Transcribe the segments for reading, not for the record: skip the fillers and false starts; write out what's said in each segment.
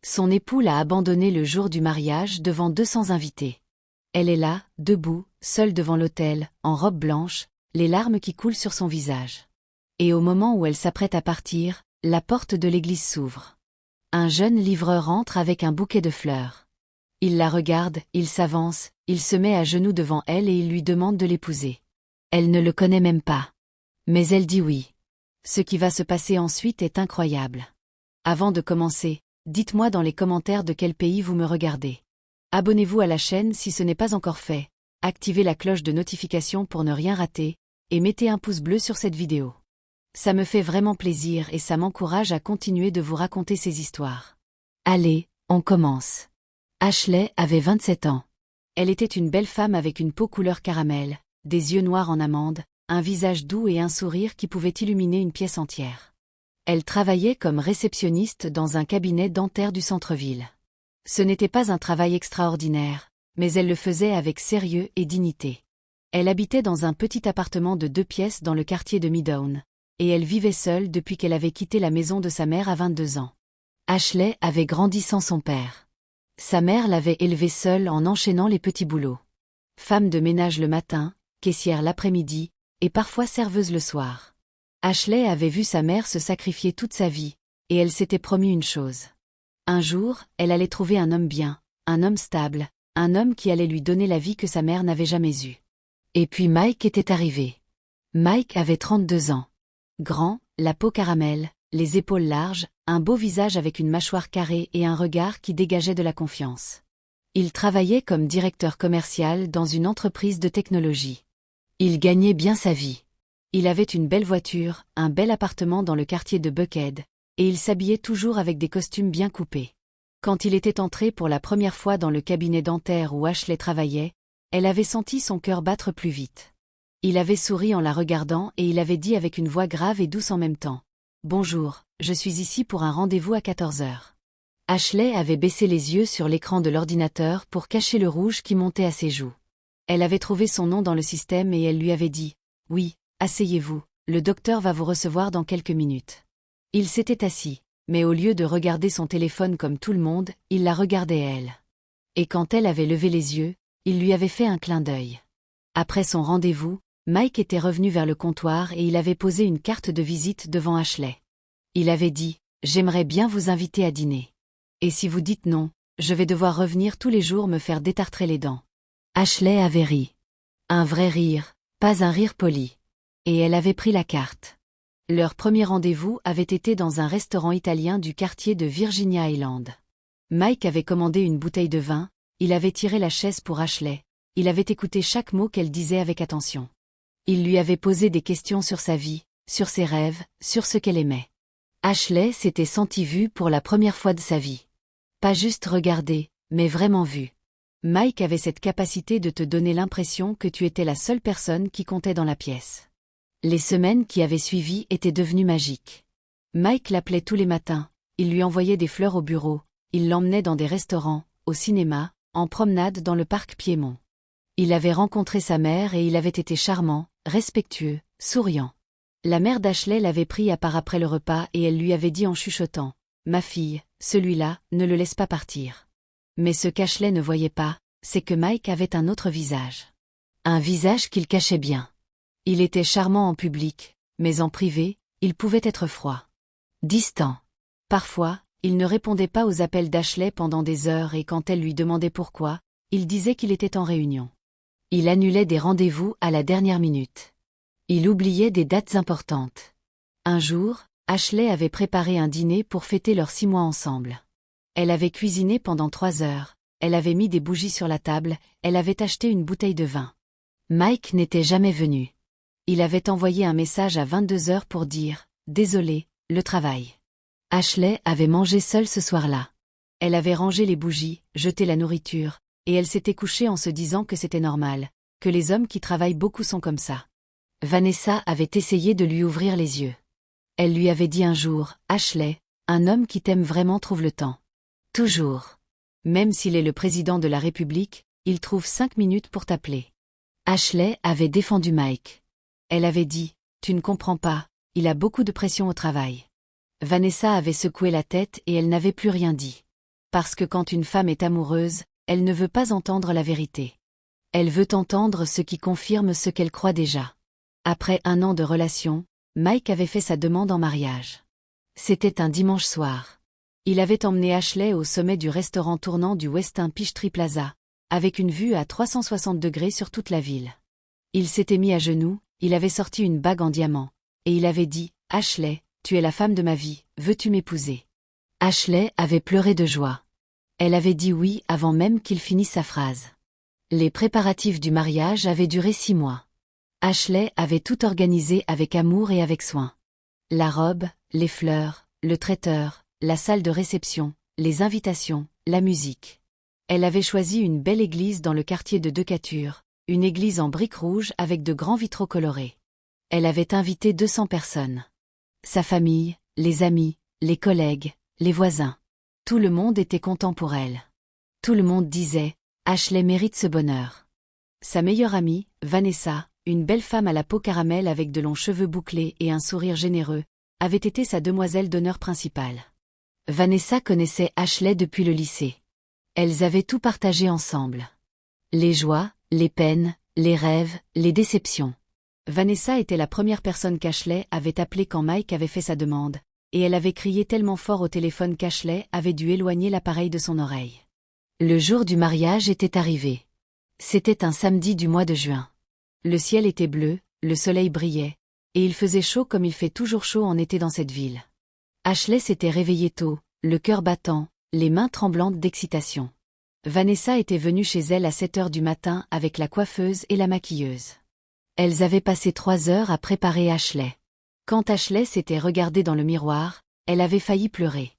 Son époux l'a abandonnée le jour du mariage devant 200 invités. Elle est là, debout, seule devant l'autel, en robe blanche, les larmes qui coulent sur son visage. Et au moment où elle s'apprête à partir, la porte de l'église s'ouvre. Un jeune livreur entre avec un bouquet de fleurs. Il la regarde, il s'avance, il se met à genoux devant elle et il lui demande de l'épouser. Elle ne le connaît même pas. Mais elle dit oui. Ce qui va se passer ensuite est incroyable. Avant de commencer, dites-moi dans les commentaires de quel pays vous me regardez. Abonnez-vous à la chaîne si ce n'est pas encore fait, activez la cloche de notification pour ne rien rater, et mettez un pouce bleu sur cette vidéo. Ça me fait vraiment plaisir et ça m'encourage à continuer de vous raconter ces histoires. Allez, on commence. Ashley avait 27 ans. Elle était une belle femme avec une peau couleur caramel, des yeux noirs en amande, un visage doux et un sourire qui pouvait illuminer une pièce entière. Elle travaillait comme réceptionniste dans un cabinet dentaire du centre-ville. Ce n'était pas un travail extraordinaire, mais elle le faisait avec sérieux et dignité. Elle habitait dans un petit appartement de 2 pièces dans le quartier de Midtown, et elle vivait seule depuis qu'elle avait quitté la maison de sa mère à 22 ans. Ashley avait grandi sans son père. Sa mère l'avait élevée seule en enchaînant les petits boulots. Femme de ménage le matin, caissière l'après-midi, et parfois serveuse le soir. Ashley avait vu sa mère se sacrifier toute sa vie, et elle s'était promis une chose. Un jour, elle allait trouver un homme bien, un homme stable, un homme qui allait lui donner la vie que sa mère n'avait jamais eue. Et puis Mike était arrivé. Mike avait 32 ans. Grand, la peau caramel, les épaules larges, un beau visage avec une mâchoire carrée et un regard qui dégageait de la confiance. Il travaillait comme directeur commercial dans une entreprise de technologie. Il gagnait bien sa vie. Il avait une belle voiture, un bel appartement dans le quartier de Buckhead, et il s'habillait toujours avec des costumes bien coupés. Quand il était entré pour la première fois dans le cabinet dentaire où Ashley travaillait, elle avait senti son cœur battre plus vite. Il avait souri en la regardant et il avait dit avec une voix grave et douce en même temps. « Bonjour, je suis ici pour un rendez-vous à 14 heures. » Ashley avait baissé les yeux sur l'écran de l'ordinateur pour cacher le rouge qui montait à ses joues. Elle avait trouvé son nom dans le système et elle lui avait dit « Oui, asseyez-vous, le docteur va vous recevoir dans quelques minutes. » Il s'était assis, mais au lieu de regarder son téléphone comme tout le monde, il la regardait elle. Et quand elle avait levé les yeux, il lui avait fait un clin d'œil. Après son rendez-vous, Mike était revenu vers le comptoir et il avait posé une carte de visite devant Ashley. Il avait dit « J'aimerais bien vous inviter à dîner. Et si vous dites non, je vais devoir revenir tous les jours me faire détartrer les dents. » Ashley avait ri. Un vrai rire, pas un rire poli. Et elle avait pris la carte. Leur premier rendez-vous avait été dans un restaurant italien du quartier de Virginia Island. Mike avait commandé une bouteille de vin, il avait tiré la chaise pour Ashley, il avait écouté chaque mot qu'elle disait avec attention. Il lui avait posé des questions sur sa vie, sur ses rêves, sur ce qu'elle aimait. Ashley s'était sentie vue pour la première fois de sa vie. Pas juste regardée, mais vraiment vue. Mike avait cette capacité de te donner l'impression que tu étais la seule personne qui comptait dans la pièce. Les semaines qui avaient suivi étaient devenues magiques. Mike l'appelait tous les matins, il lui envoyait des fleurs au bureau, il l'emmenait dans des restaurants, au cinéma, en promenade dans le parc Piémont. Il avait rencontré sa mère et il avait été charmant, respectueux, souriant. La mère d'Ashley l'avait pris à part après le repas et elle lui avait dit en chuchotant « Ma fille, celui-là, ne le laisse pas partir. » Mais ce qu'Ashley ne voyait pas, c'est que Mike avait un autre visage. Un visage qu'il cachait bien. Il était charmant en public, mais en privé, il pouvait être froid. Distant. Parfois, il ne répondait pas aux appels d'Ashley pendant des heures et quand elle lui demandait pourquoi, il disait qu'il était en réunion. Il annulait des rendez-vous à la dernière minute. Il oubliait des dates importantes. Un jour, Ashley avait préparé un dîner pour fêter leurs 6 mois ensemble. Elle avait cuisiné pendant 3 heures, elle avait mis des bougies sur la table, elle avait acheté une bouteille de vin. Mike n'était jamais venu. Il avait envoyé un message à 22 heures pour dire « Désolé, le travail ». Ashley avait mangé seule ce soir-là. Elle avait rangé les bougies, jeté la nourriture, et elle s'était couchée en se disant que c'était normal, que les hommes qui travaillent beaucoup sont comme ça. Vanessa avait essayé de lui ouvrir les yeux. Elle lui avait dit un jour « Ashley, un homme qui t'aime vraiment trouve le temps. Toujours. Même s'il est le président de la République, il trouve 5 minutes pour t'appeler. » Ashley avait défendu Mike. Elle avait dit « Tu ne comprends pas, il a beaucoup de pression au travail. » Vanessa avait secoué la tête et elle n'avait plus rien dit. parce que quand une femme est amoureuse, elle ne veut pas entendre la vérité. Elle veut entendre ce qui confirme ce qu'elle croit déjà. Après 1 an de relation, Mike avait fait sa demande en mariage. C'était un dimanche soir. Il avait emmené Ashley au sommet du restaurant tournant du Westin Peachtree Plaza, avec une vue à 360 degrés sur toute la ville. Il s'était mis à genoux, il avait sorti une bague en diamant, et il avait dit « Ashley, tu es la femme de ma vie, veux-tu m'épouser ?» Ashley avait pleuré de joie. Elle avait dit oui avant même qu'il finisse sa phrase. Les préparatifs du mariage avaient duré 6 mois. Ashley avait tout organisé avec amour et avec soin. La robe, les fleurs, le traiteur, la salle de réception, les invitations, la musique. Elle avait choisi une belle église dans le quartier de Decatur, une église en briques rouges avec de grands vitraux colorés. Elle avait invité 200 personnes. Sa famille, les amis, les collègues, les voisins. Tout le monde était content pour elle. Tout le monde disait « Ashley mérite ce bonheur ». Sa meilleure amie, Vanessa, une belle femme à la peau caramel avec de longs cheveux bouclés et un sourire généreux, avait été sa demoiselle d'honneur principale. Vanessa connaissait Ashley depuis le lycée. Elles avaient tout partagé ensemble. Les joies, les peines, les rêves, les déceptions. Vanessa était la première personne qu'Ashley avait appelée quand Mike avait fait sa demande, et elle avait crié tellement fort au téléphone qu'Ashley avait dû éloigner l'appareil de son oreille. Le jour du mariage était arrivé. C'était un samedi du mois de juin. Le ciel était bleu, le soleil brillait, et il faisait chaud comme il fait toujours chaud en été dans cette ville. Ashley s'était réveillée tôt, le cœur battant, les mains tremblantes d'excitation. Vanessa était venue chez elle à 7 heures du matin avec la coiffeuse et la maquilleuse. Elles avaient passé 3 heures à préparer Ashley. Quand Ashley s'était regardée dans le miroir, elle avait failli pleurer.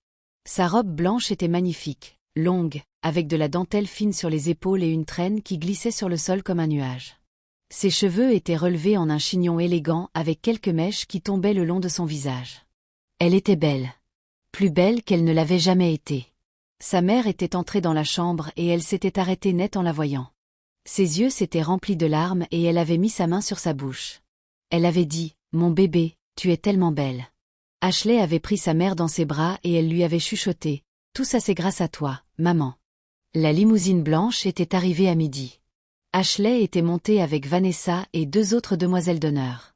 Sa robe blanche était magnifique, longue, avec de la dentelle fine sur les épaules et une traîne qui glissait sur le sol comme un nuage. Ses cheveux étaient relevés en un chignon élégant avec quelques mèches qui tombaient le long de son visage. Elle était belle. Plus belle qu'elle ne l'avait jamais été. Sa mère était entrée dans la chambre et elle s'était arrêtée net en la voyant. Ses yeux s'étaient remplis de larmes et elle avait mis sa main sur sa bouche. Elle avait dit « Mon bébé, tu es tellement belle ». Ashley avait pris sa mère dans ses bras et elle lui avait chuchoté « Tout ça c'est grâce à toi, maman ». La limousine blanche était arrivée à midi. Ashley était montée avec Vanessa et 2 autres demoiselles d'honneur.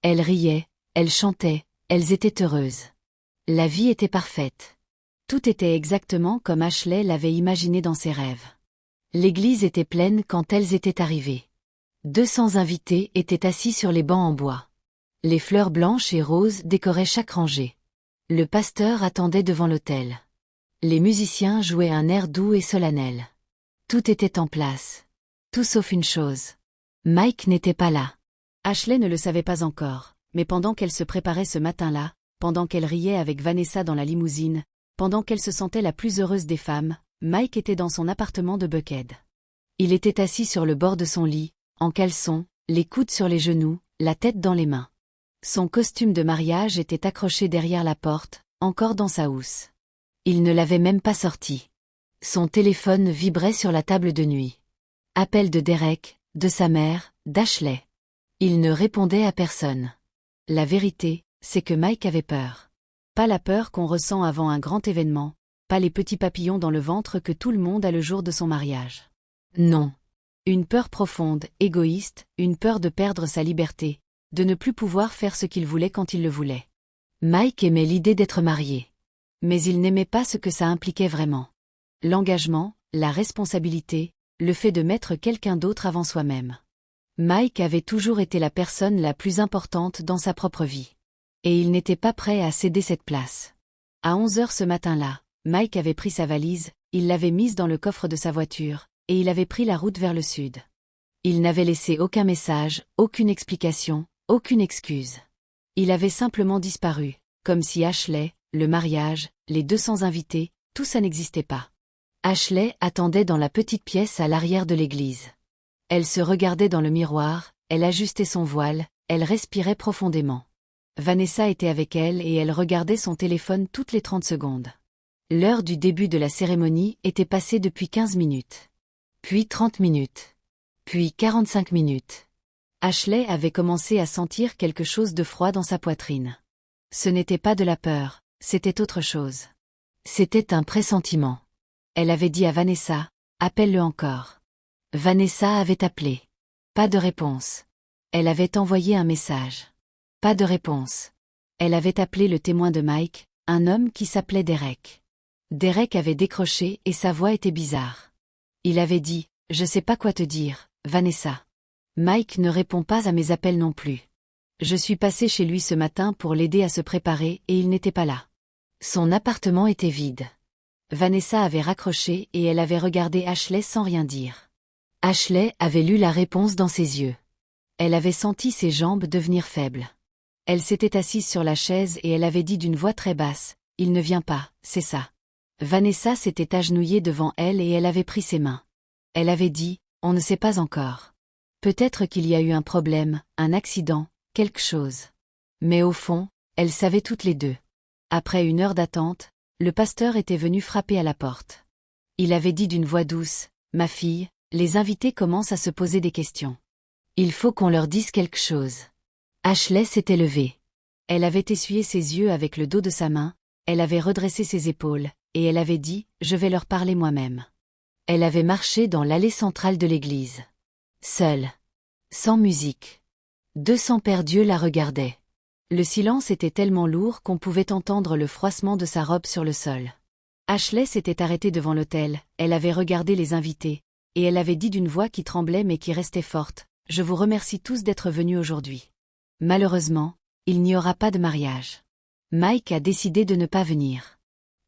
Elles riaient, elles chantaient, elles étaient heureuses. La vie était parfaite. Tout était exactement comme Ashley l'avait imaginé dans ses rêves. L'église était pleine quand elles étaient arrivées. 200 invités étaient assis sur les bancs en bois. Les fleurs blanches et roses décoraient chaque rangée. Le pasteur attendait devant l'autel. Les musiciens jouaient un air doux et solennel. Tout était en place. Tout sauf une chose. Mike n'était pas là. Ashley ne le savait pas encore, mais pendant qu'elle se préparait ce matin-là, pendant qu'elle riait avec Vanessa dans la limousine, pendant qu'elle se sentait la plus heureuse des femmes, Mike était dans son appartement de Buckhead. Il était assis sur le bord de son lit, en caleçon, les coudes sur les genoux, la tête dans les mains. Son costume de mariage était accroché derrière la porte, encore dans sa housse. Il ne l'avait même pas sorti. Son téléphone vibrait sur la table de nuit. Appel de Derek, de sa mère, d'Ashley. Il ne répondait à personne. La vérité, c'est que Mike avait peur. Pas la peur qu'on ressent avant un grand événement, pas les petits papillons dans le ventre que tout le monde a le jour de son mariage. Non. Une peur profonde, égoïste, une peur de perdre sa liberté, de ne plus pouvoir faire ce qu'il voulait quand il le voulait. Mike aimait l'idée d'être marié. Mais il n'aimait pas ce que ça impliquait vraiment. L'engagement, la responsabilité, le fait de mettre quelqu'un d'autre avant soi-même. Mike avait toujours été la personne la plus importante dans sa propre vie. Et il n'était pas prêt à céder cette place. À 11 heures ce matin-là, Mike avait pris sa valise, il l'avait mise dans le coffre de sa voiture, et il avait pris la route vers le sud. Il n'avait laissé aucun message, aucune explication, aucune excuse. Il avait simplement disparu, comme si Ashley, le mariage, les 200 invités, tout ça n'existait pas. Ashley attendait dans la petite pièce à l'arrière de l'église. Elle se regardait dans le miroir, elle ajustait son voile, elle respirait profondément. Vanessa était avec elle et elle regardait son téléphone toutes les 30 secondes. L'heure du début de la cérémonie était passée depuis 15 minutes. Puis 30 minutes. Puis 45 minutes. Ashley avait commencé à sentir quelque chose de froid dans sa poitrine. Ce n'était pas de la peur, c'était autre chose. C'était un pressentiment. Elle avait dit à Vanessa, appelle-le encore. Vanessa avait appelé. Pas de réponse. Elle avait envoyé un message. Pas de réponse. Elle avait appelé le témoin de Mike, un homme qui s'appelait Derek. Derek avait décroché et sa voix était bizarre. Il avait dit, je sais pas quoi te dire, Vanessa. Mike ne répond pas à mes appels non plus. Je suis passé chez lui ce matin pour l'aider à se préparer et il n'était pas là. Son appartement était vide. Vanessa avait raccroché et elle avait regardé Ashley sans rien dire. Ashley avait lu la réponse dans ses yeux. Elle avait senti ses jambes devenir faibles. Elle s'était assise sur la chaise et elle avait dit d'une voix très basse, « Il ne vient pas, c'est ça. » Vanessa s'était agenouillée devant elle et elle avait pris ses mains. Elle avait dit, « On ne sait pas encore. Peut-être qu'il y a eu un problème, un accident, quelque chose. » Mais au fond, elles savaient toutes les deux. Après 1 heure d'attente, le pasteur était venu frapper à la porte. Il avait dit d'une voix douce, « Ma fille, les invités commencent à se poser des questions. Il faut qu'on leur dise quelque chose. » Ashley s'était levée. Elle avait essuyé ses yeux avec le dos de sa main, elle avait redressé ses épaules, et elle avait dit, « Je vais leur parler moi-même. » Elle avait marché dans l'allée centrale de l'église. Seule. Sans musique. 200 pères Dieu la regardaient. Le silence était tellement lourd qu'on pouvait entendre le froissement de sa robe sur le sol. Ashley s'était arrêtée devant l'autel, elle avait regardé les invités, et elle avait dit d'une voix qui tremblait mais qui restait forte, « Je vous remercie tous d'être venus aujourd'hui. Malheureusement, il n'y aura pas de mariage. Mike a décidé de ne pas venir. »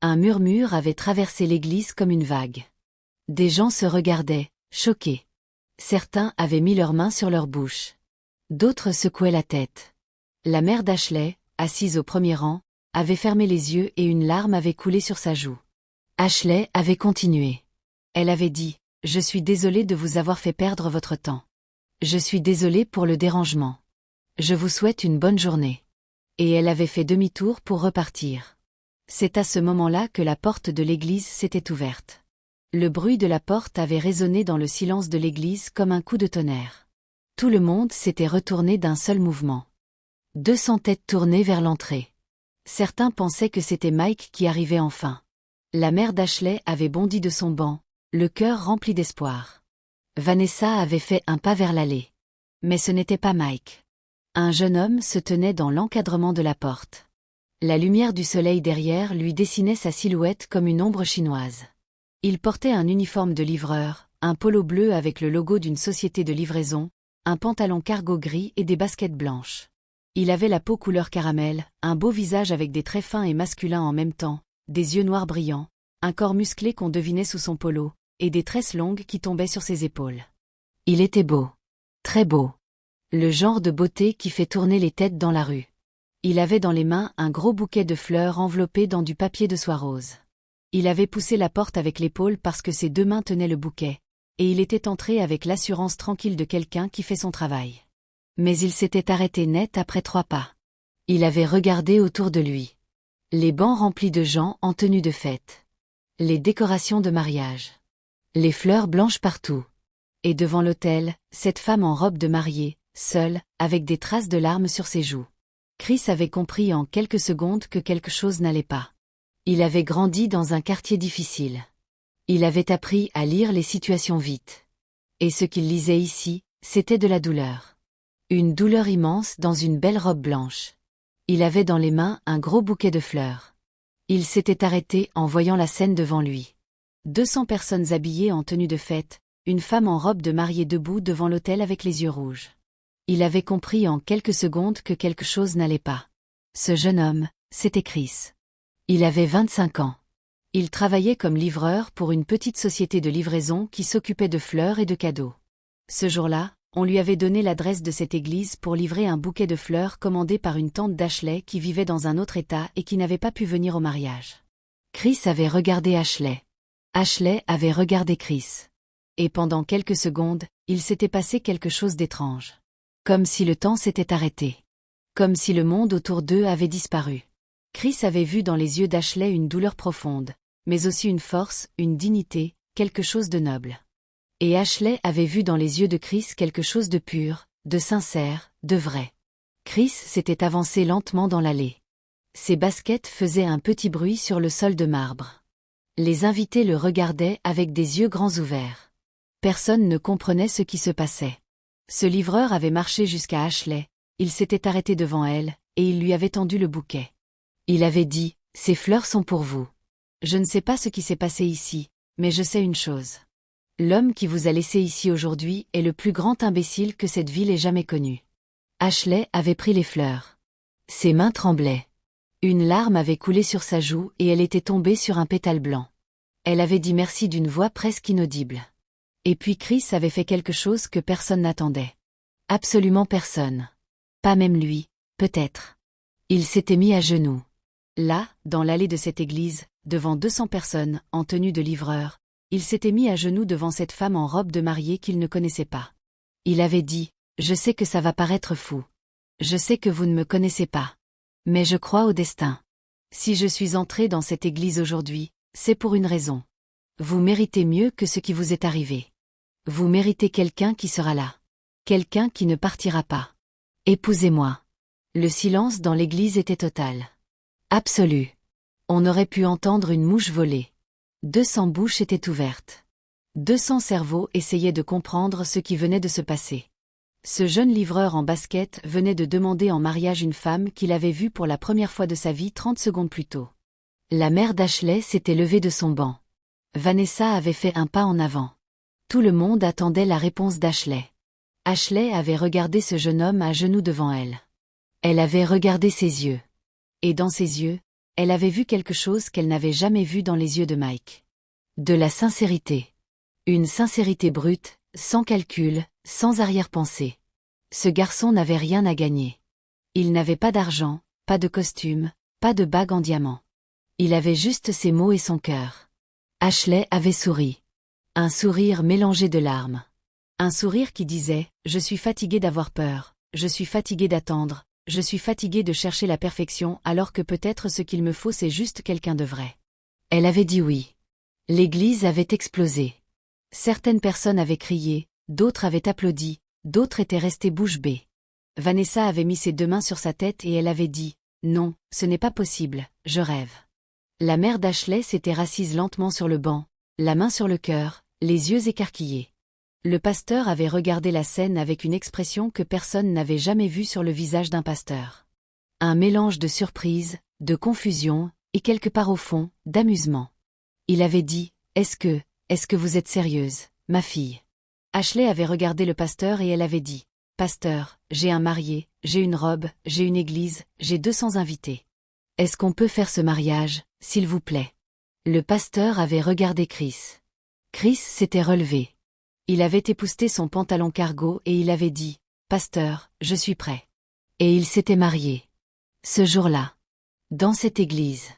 Un murmure avait traversé l'église comme une vague. Des gens se regardaient, choqués. Certains avaient mis leurs mains sur leur bouche. D'autres secouaient la tête. La mère d'Ashley, assise au premier rang, avait fermé les yeux et une larme avait coulé sur sa joue. Ashley avait continué. Elle avait dit, « Je suis désolée de vous avoir fait perdre votre temps. Je suis désolée pour le dérangement. Je vous souhaite une bonne journée. » Et elle avait fait demi-tour pour repartir. C'est à ce moment-là que la porte de l'église s'était ouverte. Le bruit de la porte avait résonné dans le silence de l'église comme un coup de tonnerre. Tout le monde s'était retourné d'un seul mouvement. 200 têtes tournées vers l'entrée. Certains pensaient que c'était Mike qui arrivait enfin. La mère d'Ashley avait bondi de son banc, le cœur rempli d'espoir. Vanessa avait fait un pas vers l'allée. Mais ce n'était pas Mike. Un jeune homme se tenait dans l'encadrement de la porte. La lumière du soleil derrière lui dessinait sa silhouette comme une ombre chinoise. Il portait un uniforme de livreur, un polo bleu avec le logo d'une société de livraison, un pantalon cargo gris et des baskets blanches. Il avait la peau couleur caramel, un beau visage avec des traits fins et masculins en même temps, des yeux noirs brillants, un corps musclé qu'on devinait sous son polo, et des tresses longues qui tombaient sur ses épaules. Il était beau. Très beau. Le genre de beauté qui fait tourner les têtes dans la rue. Il avait dans les mains un gros bouquet de fleurs enveloppé dans du papier de soie rose. Il avait poussé la porte avec l'épaule parce que ses 2 mains tenaient le bouquet, et il était entré avec l'assurance tranquille de quelqu'un qui fait son travail. Mais il s'était arrêté net après 3 pas. Il avait regardé autour de lui. Les bancs remplis de gens en tenue de fête. Les décorations de mariage. Les fleurs blanches partout. Et devant l'autel, cette femme en robe de mariée, seule, avec des traces de larmes sur ses joues. Chris avait compris en quelques secondes que quelque chose n'allait pas. Il avait grandi dans un quartier difficile. Il avait appris à lire les situations vite. Et ce qu'il lisait ici, c'était de la douleur. Une douleur immense dans une belle robe blanche. Il avait dans les mains un gros bouquet de fleurs. Il s'était arrêté en voyant la scène devant lui. 200 personnes habillées en tenue de fête, une femme en robe de mariée debout devant l'autel avec les yeux rouges. Il avait compris en quelques secondes que quelque chose n'allait pas. Ce jeune homme, c'était Chris. Il avait 25 ans. Il travaillait comme livreur pour une petite société de livraison qui s'occupait de fleurs et de cadeaux. Ce jour-là, on lui avait donné l'adresse de cette église pour livrer un bouquet de fleurs commandé par une tante d'Ashley qui vivait dans un autre état et qui n'avait pas pu venir au mariage. Chris avait regardé Ashley. Ashley avait regardé Chris. Et pendant quelques secondes, il s'était passé quelque chose d'étrange. Comme si le temps s'était arrêté. Comme si le monde autour d'eux avait disparu. Chris avait vu dans les yeux d'Ashley une douleur profonde, mais aussi une force, une dignité, quelque chose de noble. Et Ashley avait vu dans les yeux de Chris quelque chose de pur, de sincère, de vrai. Chris s'était avancé lentement dans l'allée. Ses baskets faisaient un petit bruit sur le sol de marbre. Les invités le regardaient avec des yeux grands ouverts. Personne ne comprenait ce qui se passait. Ce livreur avait marché jusqu'à Ashley, il s'était arrêté devant elle, et il lui avait tendu le bouquet. Il avait dit, « Ces fleurs sont pour vous. Je ne sais pas ce qui s'est passé ici, mais je sais une chose. L'homme qui vous a laissé ici aujourd'hui est le plus grand imbécile que cette ville ait jamais connu. » Ashley avait pris les fleurs. Ses mains tremblaient. Une larme avait coulé sur sa joue et elle était tombée sur un pétale blanc. Elle avait dit merci d'une voix presque inaudible. Et puis Chris avait fait quelque chose que personne n'attendait. Absolument personne. Pas même lui, peut-être. Il s'était mis à genoux. Là, dans l'allée de cette église, devant 200 personnes, en tenue de livreur, il s'était mis à genoux devant cette femme en robe de mariée qu'il ne connaissait pas. Il avait dit, « Je sais que ça va paraître fou. Je sais que vous ne me connaissez pas. Mais je crois au destin. Si je suis entré dans cette église aujourd'hui, c'est pour une raison. Vous méritez mieux que ce qui vous est arrivé. Vous méritez quelqu'un qui sera là. Quelqu'un qui ne partira pas. Épousez-moi. » Le silence dans l'église était total. Absolu. On aurait pu entendre une mouche voler. 200 bouches étaient ouvertes. 200 cerveaux essayaient de comprendre ce qui venait de se passer. Ce jeune livreur en basket venait de demander en mariage une femme qu'il avait vue pour la première fois de sa vie 30 secondes plus tôt. La mère d'Ashley s'était levée de son banc. Vanessa avait fait un pas en avant. Tout le monde attendait la réponse d'Ashley. Ashley avait regardé ce jeune homme à genoux devant elle. Elle avait regardé ses yeux. Et dans ses yeux, elle avait vu quelque chose qu'elle n'avait jamais vu dans les yeux de Mike. De la sincérité. Une sincérité brute, sans calcul, sans arrière-pensée. Ce garçon n'avait rien à gagner. Il n'avait pas d'argent, pas de costume, pas de bague en diamant. Il avait juste ses mots et son cœur. Ashley avait souri. Un sourire mélangé de larmes. Un sourire qui disait « Je suis fatigué d'avoir peur, je suis fatigué d'attendre, je suis fatigué de chercher la perfection alors que peut-être ce qu'il me faut c'est juste quelqu'un de vrai. » Elle avait dit oui. L'église avait explosé. Certaines personnes avaient crié, d'autres avaient applaudi, d'autres étaient restées bouche bée. Vanessa avait mis ses 2 mains sur sa tête et elle avait dit « Non, ce n'est pas possible, je rêve. » La mère d'Ashley s'était rassise lentement sur le banc, la main sur le cœur, les yeux écarquillés. Le pasteur avait regardé la scène avec une expression que personne n'avait jamais vue sur le visage d'un pasteur. Un mélange de surprise, de confusion, et quelque part au fond, d'amusement. Il avait dit « Est-ce que vous êtes sérieuse, ma fille ?» Ashley avait regardé le pasteur et elle avait dit « Pasteur, j'ai un marié, j'ai une robe, j'ai une église, j'ai 200 invités. Est-ce qu'on peut faire ce mariage, s'il vous plaît ?» Le pasteur avait regardé Chris. Chris s'était relevé. Il avait épousseté son pantalon cargo et il avait dit « Pasteur, je suis prêt. » Et il s'était marié. Ce jour-là. Dans cette église.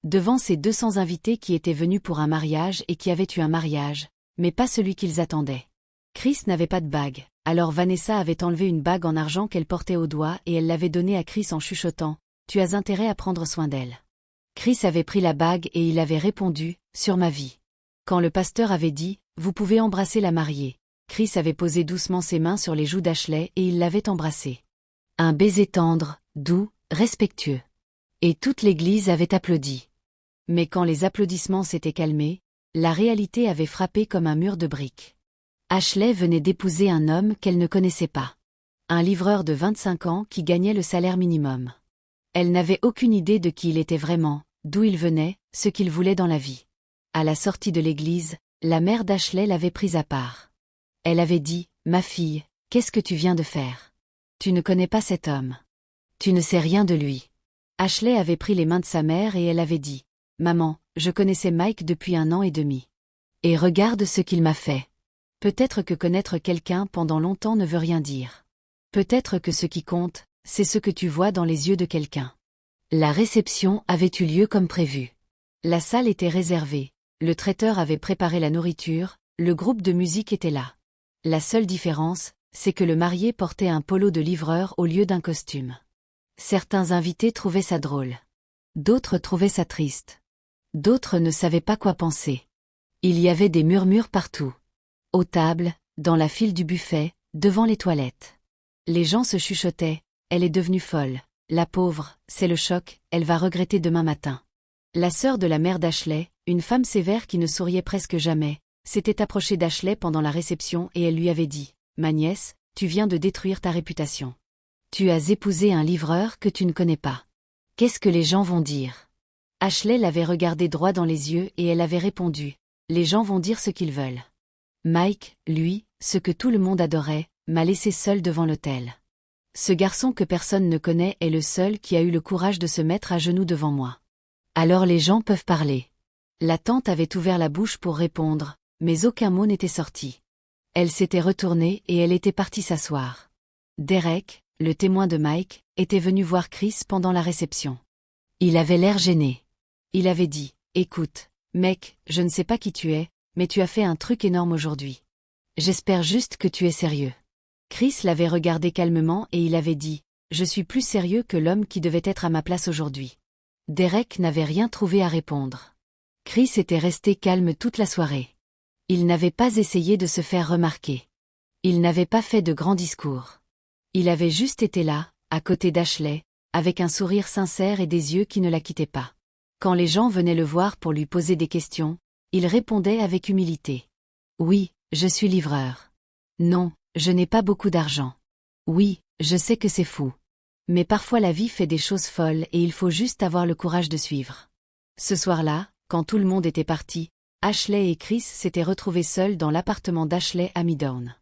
Devant ces 200 invités qui étaient venus pour un mariage et qui avaient eu un mariage, mais pas celui qu'ils attendaient. Chris n'avait pas de bague, alors Vanessa avait enlevé une bague en argent qu'elle portait au doigt et elle l'avait donnée à Chris en chuchotant « Tu as intérêt à prendre soin d'elle. » Chris avait pris la bague et il avait répondu « Sur ma vie. » Quand le pasteur avait dit « Vous pouvez embrasser la mariée », Chris avait posé doucement ses mains sur les joues d'Ashley et il l'avait embrassée. Un baiser tendre, doux, respectueux. Et toute l'église avait applaudi. Mais quand les applaudissements s'étaient calmés, la réalité avait frappé comme un mur de briques. Ashley venait d'épouser un homme qu'elle ne connaissait pas. Un livreur de 25 ans qui gagnait le salaire minimum. Elle n'avait aucune idée de qui il était vraiment, d'où il venait, ce qu'il voulait dans la vie. À la sortie de l'église, la mère d'Ashley l'avait prise à part. Elle avait dit « Ma fille, qu'est-ce que tu viens de faire? Tu ne connais pas cet homme. Tu ne sais rien de lui. » Ashley avait pris les mains de sa mère et elle avait dit « Maman, je connaissais Mike depuis 1 an et demi. Et regarde ce qu'il m'a fait. Peut-être que connaître quelqu'un pendant longtemps ne veut rien dire. Peut-être que ce qui compte, c'est ce que tu vois dans les yeux de quelqu'un. » La réception avait eu lieu comme prévu. La salle était réservée, le traiteur avait préparé la nourriture, le groupe de musique était là. La seule différence, c'est que le marié portait un polo de livreur au lieu d'un costume. Certains invités trouvaient ça drôle. D'autres trouvaient ça triste. D'autres ne savaient pas quoi penser. Il y avait des murmures partout. Aux tables, dans la file du buffet, devant les toilettes. Les gens se chuchotaient, « Elle est devenue folle. La pauvre, c'est le choc, elle va regretter demain matin. » La sœur de la mère d'Ashley, une femme sévère qui ne souriait presque jamais, s'était approchée d'Ashley pendant la réception et elle lui avait dit « Ma nièce, tu viens de détruire ta réputation. Tu as épousé un livreur que tu ne connais pas. Qu'est-ce que les gens vont dire ?» Ashley l'avait regardé droit dans les yeux et elle avait répondu « Les gens vont dire ce qu'ils veulent. » Mike, lui, ce que tout le monde adorait, m'a laissé seul devant l'autel. Ce garçon que personne ne connaît est le seul qui a eu le courage de se mettre à genoux devant moi. Alors les gens peuvent parler. La tante avait ouvert la bouche pour répondre, mais aucun mot n'était sorti. Elle s'était retournée et elle était partie s'asseoir. Derek, le témoin de Mike, était venu voir Chris pendant la réception. Il avait l'air gêné. Il avait dit « Écoute, mec, je ne sais pas qui tu es, mais tu as fait un truc énorme aujourd'hui. J'espère juste que tu es sérieux. » Chris l'avait regardé calmement et il avait dit « Je suis plus sérieux que l'homme qui devait être à ma place aujourd'hui. » Derek n'avait rien trouvé à répondre. Chris était resté calme toute la soirée. Il n'avait pas essayé de se faire remarquer. Il n'avait pas fait de grands discours. Il avait juste été là, à côté d'Ashley, avec un sourire sincère et des yeux qui ne la quittaient pas. Quand les gens venaient le voir pour lui poser des questions, il répondait avec humilité. « Oui, je suis livreur. Non, je n'ai pas beaucoup d'argent. Oui, je sais que c'est fou. Mais parfois la vie fait des choses folles et il faut juste avoir le courage de suivre. » Ce soir-là, quand tout le monde était parti, Ashley et Chris s'étaient retrouvés seuls dans l'appartement d'Ashley à Midtown.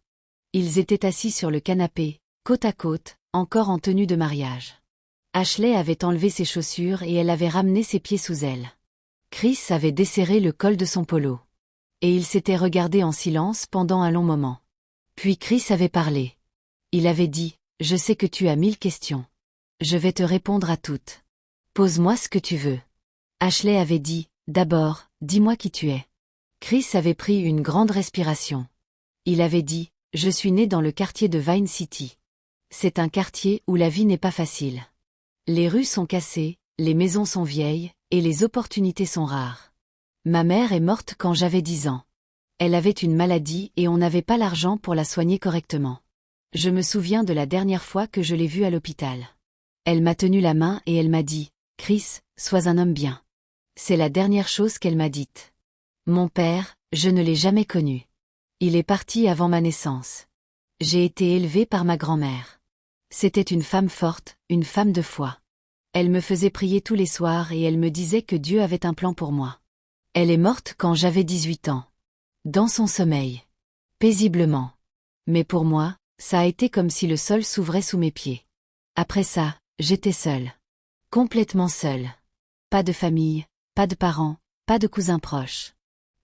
Ils étaient assis sur le canapé, côte à côte, encore en tenue de mariage. Ashley avait enlevé ses chaussures et elle avait ramené ses pieds sous elle. Chris avait desserré le col de son polo. Et ils s'étaient regardés en silence pendant un long moment. Puis Chris avait parlé. Il avait dit « Je sais que tu as 1000 questions. Je vais te répondre à toutes. Pose-moi ce que tu veux. » Ashley avait dit « D'abord, dis-moi qui tu es. » Chris avait pris une grande respiration. Il avait dit « Je suis né dans le quartier de Vine City. C'est un quartier où la vie n'est pas facile. Les rues sont cassées, les maisons sont vieilles, et les opportunités sont rares. Ma mère est morte quand j'avais 10 ans. Elle avait une maladie et on n'avait pas l'argent pour la soigner correctement. Je me souviens de la dernière fois que je l'ai vue à l'hôpital. Elle m'a tenu la main et elle m'a dit « Chris, sois un homme bien. » C'est la dernière chose qu'elle m'a dite. Mon père, je ne l'ai jamais connu. Il est parti avant ma naissance. J'ai été élevée par ma grand-mère. C'était une femme forte, une femme de foi. Elle me faisait prier tous les soirs et elle me disait que Dieu avait un plan pour moi. Elle est morte quand j'avais 18 ans. Dans son sommeil. Paisiblement. Mais pour moi, ça a été comme si le sol s'ouvrait sous mes pieds. Après ça, j'étais seule. Complètement seule. Pas de famille, pas de parents, pas de cousins proches.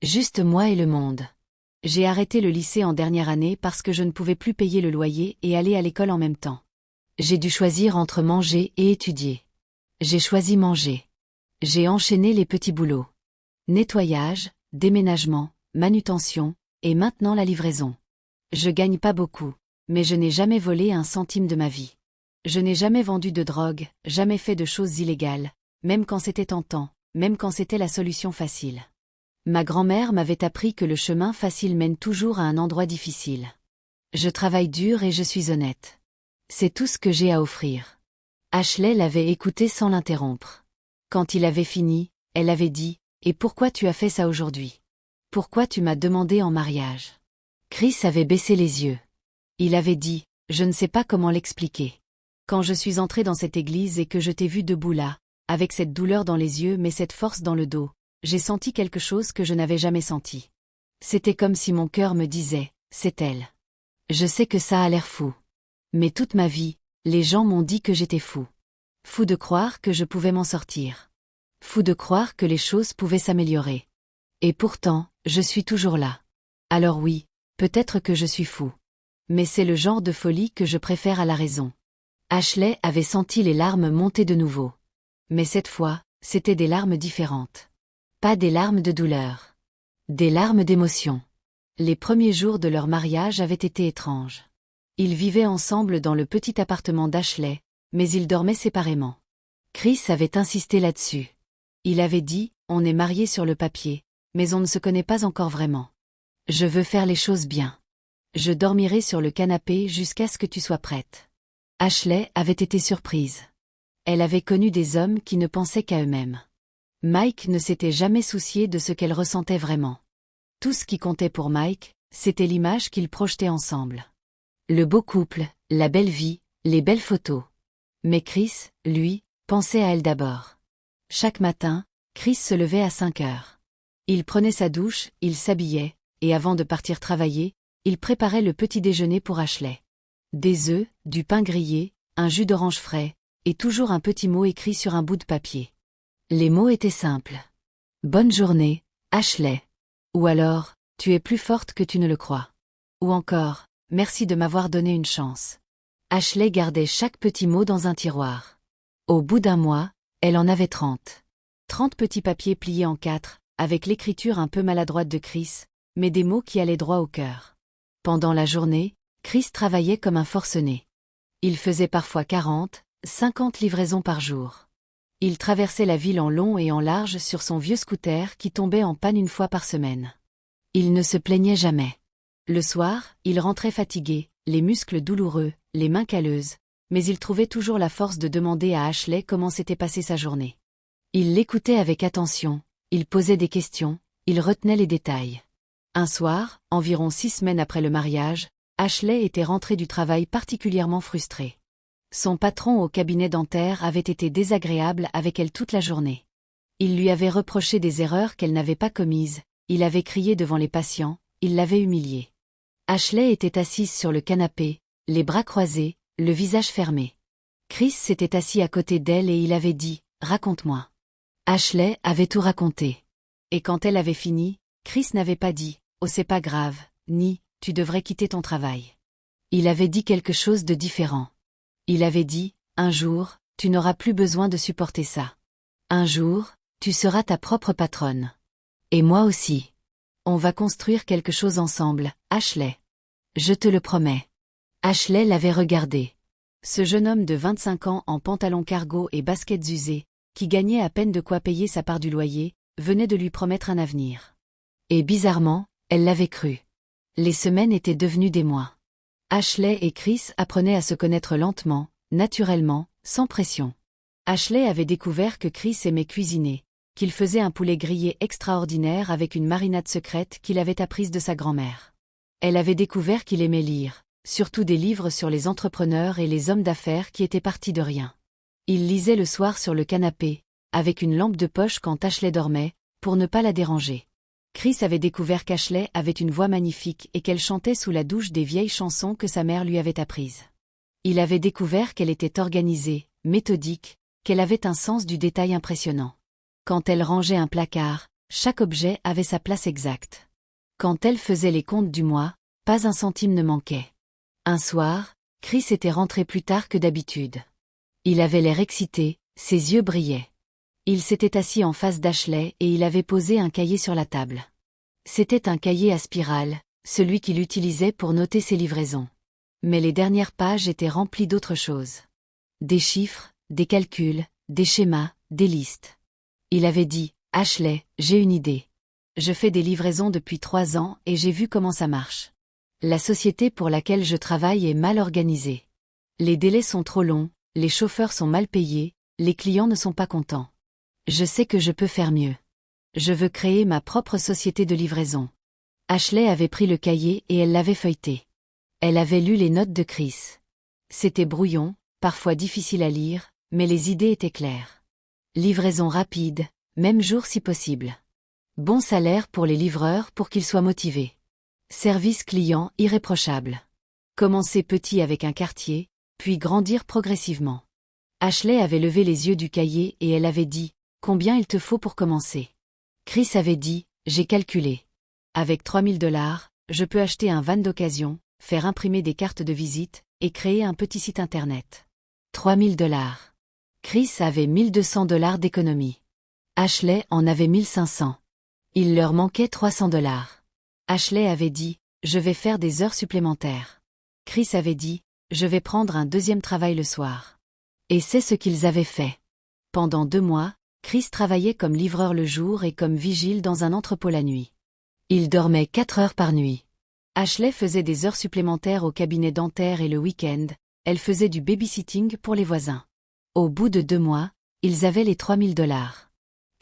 Juste moi et le monde. J'ai arrêté le lycée en dernière année parce que je ne pouvais plus payer le loyer et aller à l'école en même temps. J'ai dû choisir entre manger et étudier. J'ai choisi manger. J'ai enchaîné les petits boulots. Nettoyage, déménagement, manutention, et maintenant la livraison. Je gagne pas beaucoup, mais je n'ai jamais volé un centime de ma vie. Je n'ai jamais vendu de drogue, jamais fait de choses illégales, même quand c'était tentant, même quand c'était la solution facile. Ma grand-mère m'avait appris que le chemin facile mène toujours à un endroit difficile. Je travaille dur et je suis honnête. C'est tout ce que j'ai à offrir. Ashley l'avait écouté sans l'interrompre. Quand il avait fini, elle avait dit « Et pourquoi tu as fait ça aujourd'hui? Pourquoi tu m'as demandé en mariage ?» Chris avait baissé les yeux. Il avait dit « Je ne sais pas comment l'expliquer. Quand je suis entré dans cette église et que je t'ai vu debout là, avec cette douleur dans les yeux mais cette force dans le dos, j'ai senti quelque chose que je n'avais jamais senti. C'était comme si mon cœur me disait « C'est elle. » Je sais que ça a l'air fou. Mais toute ma vie, les gens m'ont dit que j'étais fou. Fou de croire que je pouvais m'en sortir. Fou de croire que les choses pouvaient s'améliorer. Et pourtant, je suis toujours là. Alors oui, peut-être que je suis fou. Mais c'est le genre de folie que je préfère à la raison. Ashley avait senti les larmes monter de nouveau. Mais cette fois, c'était des larmes différentes. Pas des larmes de douleur. Des larmes d'émotion. Les premiers jours de leur mariage avaient été étranges. Ils vivaient ensemble dans le petit appartement d'Ashley, mais ils dormaient séparément. Chris avait insisté là-dessus. Il avait dit, on est mariés sur le papier, mais on ne se connaît pas encore vraiment. Je veux faire les choses bien. Je dormirai sur le canapé jusqu'à ce que tu sois prête. Ashley avait été surprise. Elle avait connu des hommes qui ne pensaient qu'à eux-mêmes. Mike ne s'était jamais soucié de ce qu'elle ressentait vraiment. Tout ce qui comptait pour Mike, c'était l'image qu'ils projetaient ensemble. Le beau couple, la belle vie, les belles photos. Mais Chris, lui, pensait à elle d'abord. Chaque matin, Chris se levait à 5 heures. Il prenait sa douche, il s'habillait, et avant de partir travailler, il préparait le petit déjeuner pour Ashley. Des œufs, du pain grillé, un jus d'orange frais, et toujours un petit mot écrit sur un bout de papier. Les mots étaient simples. Bonne journée, Ashley. Ou alors, tu es plus forte que tu ne le crois. Ou encore, merci de m'avoir donné une chance. Ashley gardait chaque petit mot dans un tiroir. Au bout d'un mois, elle en avait 30. 30 petits papiers pliés en 4, avec l'écriture un peu maladroite de Chris, mais des mots qui allaient droit au cœur. Pendant la journée, Chris travaillait comme un forcené. Il faisait parfois 40, 50 livraisons par jour. Il traversait la ville en long et en large sur son vieux scooter qui tombait en panne une fois par semaine. Il ne se plaignait jamais. Le soir, il rentrait fatigué, les muscles douloureux, les mains calleuses, mais il trouvait toujours la force de demander à Ashley comment s'était passée sa journée. Il l'écoutait avec attention, il posait des questions, il retenait les détails. Un soir, environ 6 semaines après le mariage, Ashley était rentrée du travail particulièrement frustrée. Son patron au cabinet dentaire avait été désagréable avec elle toute la journée. Il lui avait reproché des erreurs qu'elle n'avait pas commises, il avait crié devant les patients, il l'avait humiliée. Ashley était assise sur le canapé, les bras croisés, le visage fermé. Chris s'était assis à côté d'elle et il avait dit « Raconte-moi ». Ashley avait tout raconté. Et quand elle avait fini, Chris n'avait pas dit « Oh c'est pas grave », ni « Tu devrais quitter ton travail ». Il avait dit quelque chose de différent. Il avait dit « Un jour, tu n'auras plus besoin de supporter ça. Un jour, tu seras ta propre patronne. Et moi aussi. On va construire quelque chose ensemble, Ashley. Je te le promets. » Ashley l'avait regardé. Ce jeune homme de 25 ans en pantalon cargo et baskets usées, qui gagnait à peine de quoi payer sa part du loyer, venait de lui promettre un avenir. Et bizarrement, elle l'avait cru. Les semaines étaient devenues des mois. Ashley et Chris apprenaient à se connaître lentement, naturellement, sans pression. Ashley avait découvert que Chris aimait cuisiner, qu'il faisait un poulet grillé extraordinaire avec une marinade secrète qu'il avait apprise de sa grand-mère. Elle avait découvert qu'il aimait lire, surtout des livres sur les entrepreneurs et les hommes d'affaires qui étaient partis de rien. Il lisait le soir sur le canapé, avec une lampe de poche quand Ashley dormait, pour ne pas la déranger. Chris avait découvert qu'Ashley avait une voix magnifique et qu'elle chantait sous la douche des vieilles chansons que sa mère lui avait apprises. Il avait découvert qu'elle était organisée, méthodique, qu'elle avait un sens du détail impressionnant. Quand elle rangeait un placard, chaque objet avait sa place exacte. Quand elle faisait les comptes du mois, pas un centime ne manquait. Un soir, Chris était rentré plus tard que d'habitude. Il avait l'air excité, ses yeux brillaient. Il s'était assis en face d'Ashley et il avait posé un cahier sur la table. C'était un cahier à spirale, celui qu'il utilisait pour noter ses livraisons. Mais les dernières pages étaient remplies d'autre chose. Des chiffres, des calculs, des schémas, des listes. Il avait dit « Ashley, j'ai une idée. Je fais des livraisons depuis 3 ans et j'ai vu comment ça marche. La société pour laquelle je travaille est mal organisée. Les délais sont trop longs, les chauffeurs sont mal payés, les clients ne sont pas contents. Je sais que je peux faire mieux. Je veux créer ma propre société de livraison. » Ashley avait pris le cahier et elle l'avait feuilleté. Elle avait lu les notes de Chris. C'était brouillon, parfois difficile à lire, mais les idées étaient claires. Livraison rapide, même jour si possible. Bon salaire pour les livreurs pour qu'ils soient motivés. Service client irréprochable. Commencer petit avec un quartier, puis grandir progressivement. Ashley avait levé les yeux du cahier et elle avait dit « Combien il te faut pour commencer ?» Chris avait dit « J'ai calculé. Avec 3 000 $, je peux acheter un van d'occasion, faire imprimer des cartes de visite et créer un petit site internet. 3 000 $. Chris avait 1 200 $ d'économie. Ashley en avait 1 500. Il leur manquait 300 $. Ashley avait dit « Je vais faire des heures supplémentaires. » Chris avait dit « Je vais prendre un deuxième travail le soir. » Et c'est ce qu'ils avaient fait. Pendant 2 mois, Chris travaillait comme livreur le jour et comme vigile dans un entrepôt la nuit. Il dormait 4 heures par nuit. Ashley faisait des heures supplémentaires au cabinet dentaire et le week-end, elle faisait du babysitting pour les voisins. Au bout de 2 mois, ils avaient les 3 000 $.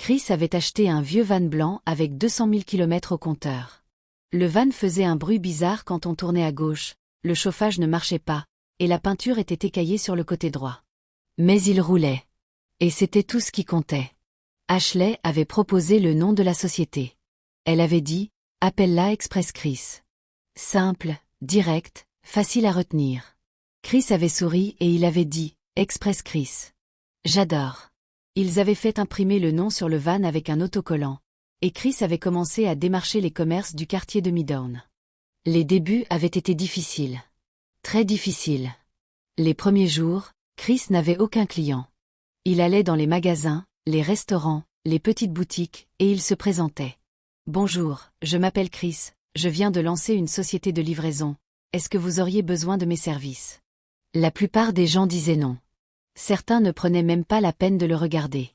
Chris avait acheté un vieux van blanc avec 200 000 km au compteur. Le van faisait un bruit bizarre quand on tournait à gauche, le chauffage ne marchait pas, et la peinture était écaillée sur le côté droit. Mais il roulait. Et c'était tout ce qui comptait. Ashley avait proposé le nom de la société. Elle avait dit, appelle-la Express Chris. Simple, direct, facile à retenir. Chris avait souri et il avait dit, Express Chris. J'adore. Ils avaient fait imprimer le nom sur le van avec un autocollant, et Chris avait commencé à démarcher les commerces du quartier de Midtown. Les débuts avaient été difficiles. Très difficiles. Les premiers jours, Chris n'avait aucun client. Il allait dans les magasins, les restaurants, les petites boutiques, et il se présentait. Bonjour, je m'appelle Chris, je viens de lancer une société de livraison. Est-ce que vous auriez besoin de mes services? La plupart des gens disaient non. Certains ne prenaient même pas la peine de le regarder.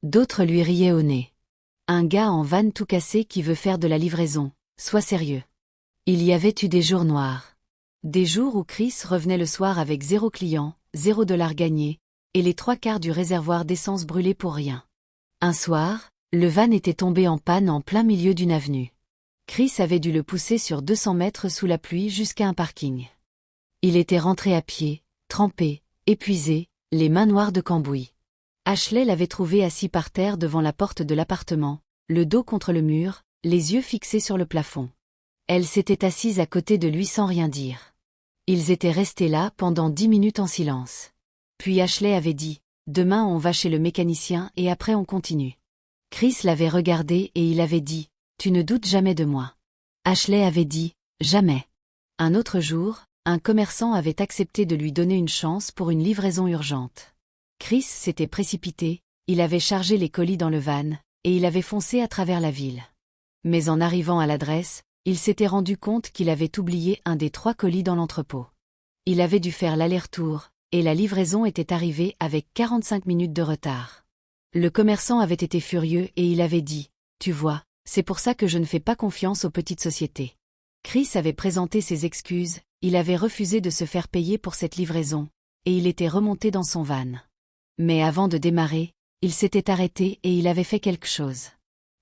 D'autres lui riaient au nez. Un gars en van tout cassé qui veut faire de la livraison, sois sérieux. Il y avait eu des jours noirs. Des jours où Chris revenait le soir avec 0 client, $0 gagné, et les 3/4 du réservoir d'essence brûlé pour rien. Un soir, le van était tombé en panne en plein milieu d'une avenue. Chris avait dû le pousser sur 200 mètres sous la pluie jusqu'à un parking. Il était rentré à pied, trempé, épuisé, les mains noires de cambouis. Ashley l'avait trouvé assis par terre devant la porte de l'appartement, le dos contre le mur, les yeux fixés sur le plafond. Elle s'était assise à côté de lui sans rien dire. Ils étaient restés là pendant 10 minutes en silence. Puis Ashley avait dit, « Demain on va chez le mécanicien et après on continue. » Chris l'avait regardé et il avait dit, « Tu ne doutes jamais de moi. » Ashley avait dit, « Jamais. » Un autre jour, un commerçant avait accepté de lui donner une chance pour une livraison urgente. Chris s'était précipité, il avait chargé les colis dans le van, et il avait foncé à travers la ville. Mais en arrivant à l'adresse, il s'était rendu compte qu'il avait oublié un des 3 colis dans l'entrepôt. Il avait dû faire l'aller-retour, et la livraison était arrivée avec 45 minutes de retard. Le commerçant avait été furieux et il avait dit, « Tu vois, c'est pour ça que je ne fais pas confiance aux petites sociétés. » Chris avait présenté ses excuses, il avait refusé de se faire payer pour cette livraison, et il était remonté dans son van. Mais avant de démarrer, il s'était arrêté et il avait fait quelque chose.